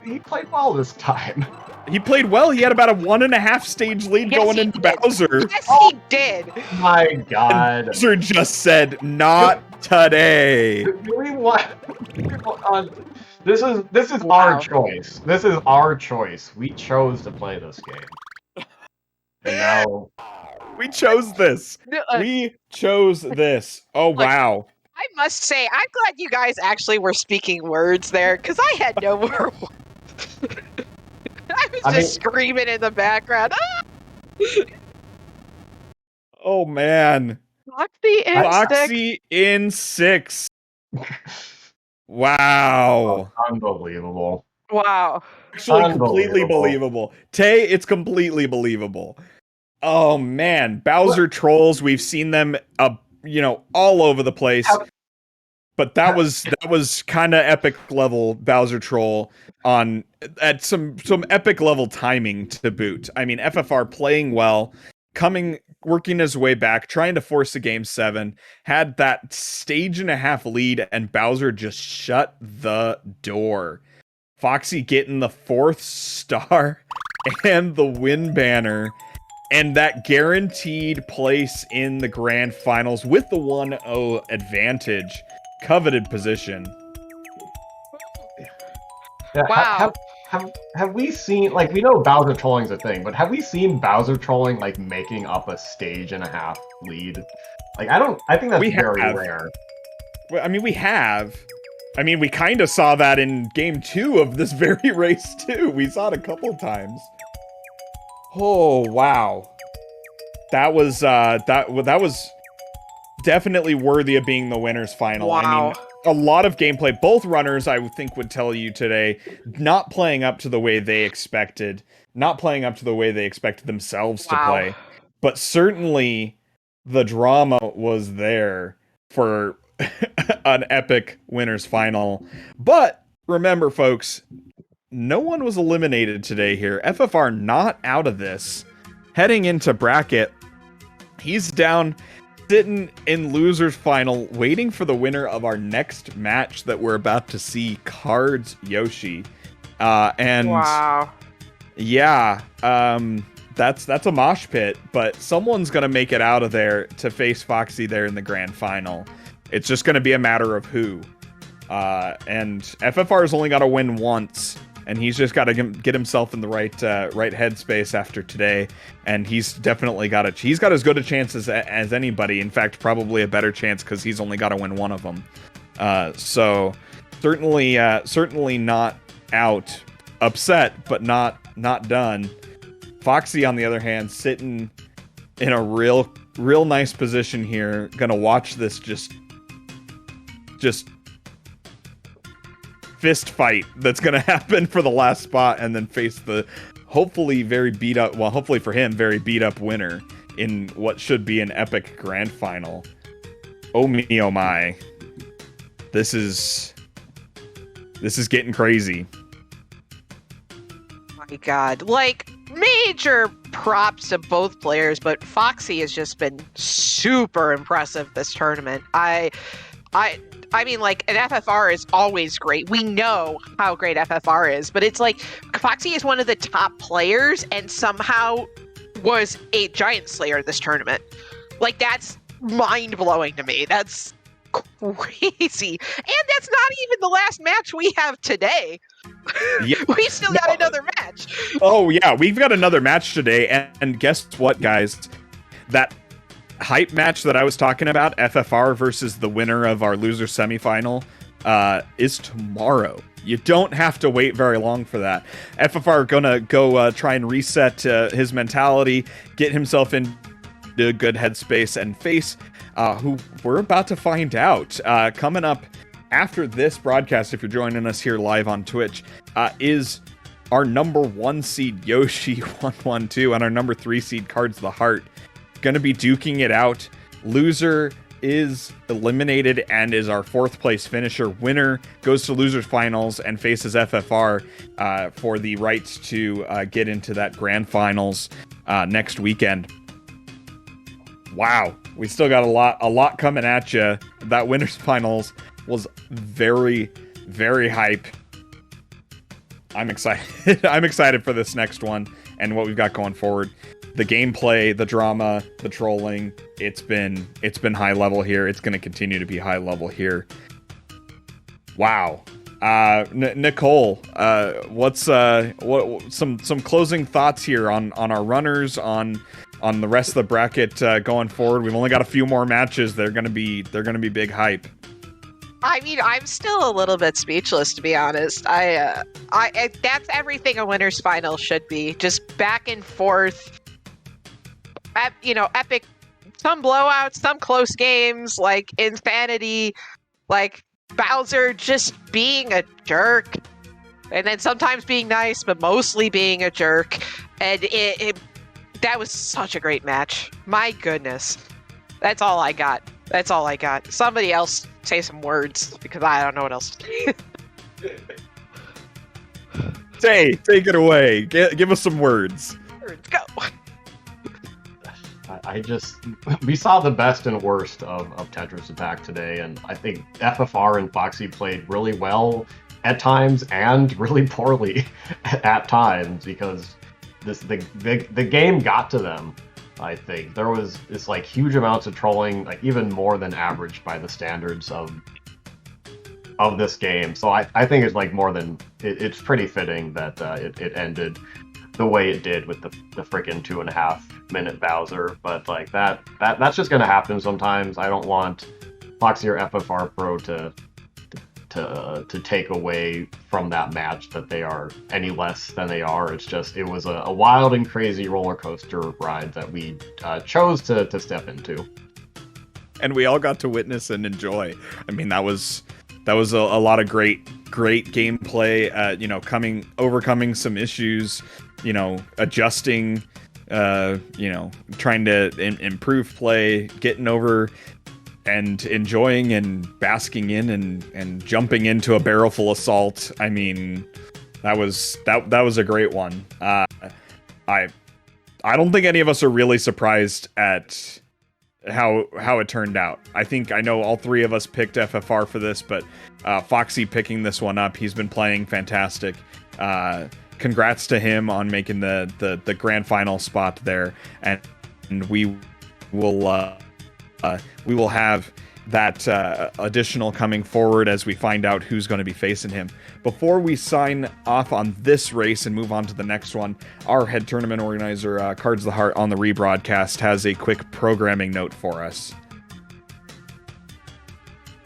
He played well this time. He played well. He had about a 1.5 stage lead Yes, going he into did. Bowser. Yes, he did. My God. Bowser just said, "Not today." Do we want? This is Wow. our choice. This is our choice. We chose to play this game, and now We chose this. We chose this. Oh Look, wow. I must say, I'm glad you guys actually were speaking words there, because I had no more words. I was just screaming in the background. Oh man. Foxy and Stick. Foxy in 6. Wow. unbelievable. Wow. Actually, completely Unbelievable. believable. Tay, it's completely believable. Oh man, Bowser trolls. We've seen them, all over the place. But that was kind of epic level Bowser troll at some epic level timing to boot. I mean, FFR playing well, working his way back, trying to force a game 7, had that stage and a half lead, and Bowser just shut the door. Foxy getting the 4th star and the win banner, and that guaranteed place in the grand finals with the 1-0 advantage. Coveted position. Yeah, Wow. have we seen, like, we know Bowser trolling's a thing, but have we seen Bowser trolling, like, making up a stage and a half lead? Like, I think that's very rare. Well, I mean, we have. I mean, we kind of saw that in game 2 of this very race, too. We saw it a couple times. Oh, wow. That was definitely worthy of being the winner's final. Wow. I mean, a lot of gameplay. Both runners, I think, would tell you today, not playing up to the way they expected. Not playing up to the way they expected themselves to play. But certainly, the drama was there for an epic winner's final. But remember, folks, no one was eliminated today here. FFR not out of this. Heading into bracket, he's down, sitting in loser's final, waiting for the winner of our next match that we're about to see, Cards Yoshi. And wow. Yeah, that's a mosh pit, but someone's gonna make it out of there to face Foxy there in the grand final. It's just gonna be a matter of who. And FFR's only got to win once, and he's just got to get himself in the right headspace after today. And he's definitely he's got as good a chance as anybody. In fact, probably a better chance because he's only got to win one of them. So certainly not out. Upset, but not done. Foxy, on the other hand, sitting in a real nice position here. Gonna watch this just fist fight that's gonna happen for the last spot, and then face the hopefully hopefully for him, very beat up winner in what should be an epic grand final. Oh me, oh my. This is getting crazy. My God, like, major props to both players, but Foxy has just been super impressive this tournament. I mean, like, an FFR is always great. We know how great FFR is, but it's like Foxy is one of the top players and somehow was a Giant Slayer this tournament. Like, that's mind-blowing to me. That's crazy. And that's not even the last match we have today. Yeah. We still got another match. Oh yeah, we've got another match today, and guess what, guys? That hype match that I was talking about, FFR versus the winner of our loser semifinal, is tomorrow. You don't have to wait very long for that. FFR gonna go try and reset his mentality, get himself in a good headspace, and face who we're about to find out. Coming up after this broadcast, if you're joining us here live on Twitch, is our number 1 seed Yoshi 112 and our number 3 seed Cards the Heart. Going to be duking it out. Loser is eliminated and is our 4th place finisher. Winner goes to losers finals and faces FFR for the rights to get into that grand finals next weekend. Wow, we still got a lot coming at you. That winners finals was very, very hype. I'm excited. I'm excited for this next one and what we've got going forward. The gameplay, the drama, the trolling, it's been high level here. It's going to continue to be high level here. Wow. Nicole, what's some closing thoughts here on our runners, on the rest of the bracket going forward? We've only got a few more matches. They're gonna be big hype. I mean, I'm still a little bit speechless, to be honest. I that's everything a winner's final should be. Just back and forth, epic, some blowouts, some close games, like insanity, like Bowser just being a jerk, and then sometimes being nice, but mostly being a jerk. And that was such a great match. My goodness. That's all I got. Somebody else say some words, because I don't know what else to say. Take it away. Give us some words. Words, go. We saw the best and worst of Tetris Attack today, and I think FFR and Foxy played really well at times and really poorly at times, because the game got to them. I think there was this like huge amounts of trolling, like even more than average by the standards of this game. So I think it's like more than it's pretty fitting that it ended the way it did with the freaking 2.5 minute Bowser. But like that's just gonna happen sometimes. I don't want Foxy or FFR Pro to take away from that match that they are any less than they are. It's just, it was a wild and crazy roller coaster ride that we chose to step into. And we all got to witness and enjoy. I mean, that was a lot of great gameplay, overcoming some issues, adjusting, trying to improve play, getting over and enjoying and basking in and jumping into a barrel full assault. I mean, that was a great one. I don't think any of us are really surprised at how it turned out. I know all three of us picked FFR for this, but Foxy picking this one up, he's been playing fantastic. Congrats to him on making the grand final spot there, and we will have that additional coming forward as we find out who's going to be facing him. Before we sign off on this race and move on to the next one, our head tournament organizer, Cards of the Heart on the rebroadcast, has a quick programming note for us.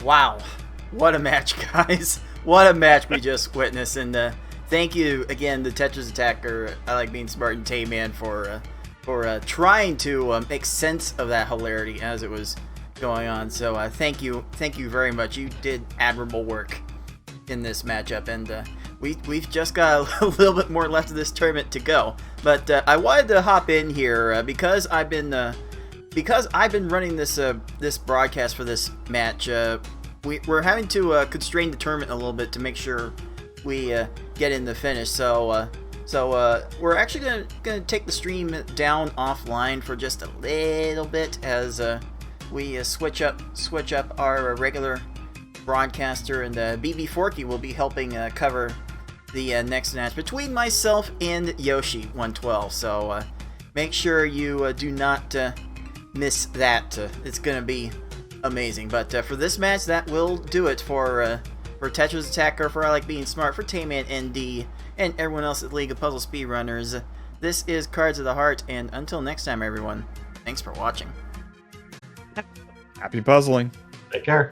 Wow. What a match, guys. What a match we just witnessed. And thank you again to Tetris Attacker, I Like Being Smart, and Tayman for trying to make sense of that hilarity as it was going on. So thank you very much. You did admirable work in this matchup, and we've just got a little bit more left of this tournament to go. But I wanted to hop in here because I've been running this broadcast for this match. We're having to constrain the tournament a little bit to make sure we get in the finish. So we're actually gonna take the stream down offline for just a little bit as we switch up our regular broadcaster, and BB Forky will be helping cover the next match between myself and Yoshi 112. So make sure you do not miss that. It's gonna be amazing. But for this match, that will do it for Tetris Attacker, for I Like Being Smart, for Tayman ND, and everyone else at League of Puzzle Speedrunners. This is Cards of the Heart, and until next time, everyone, thanks for watching. Happy puzzling. Take care.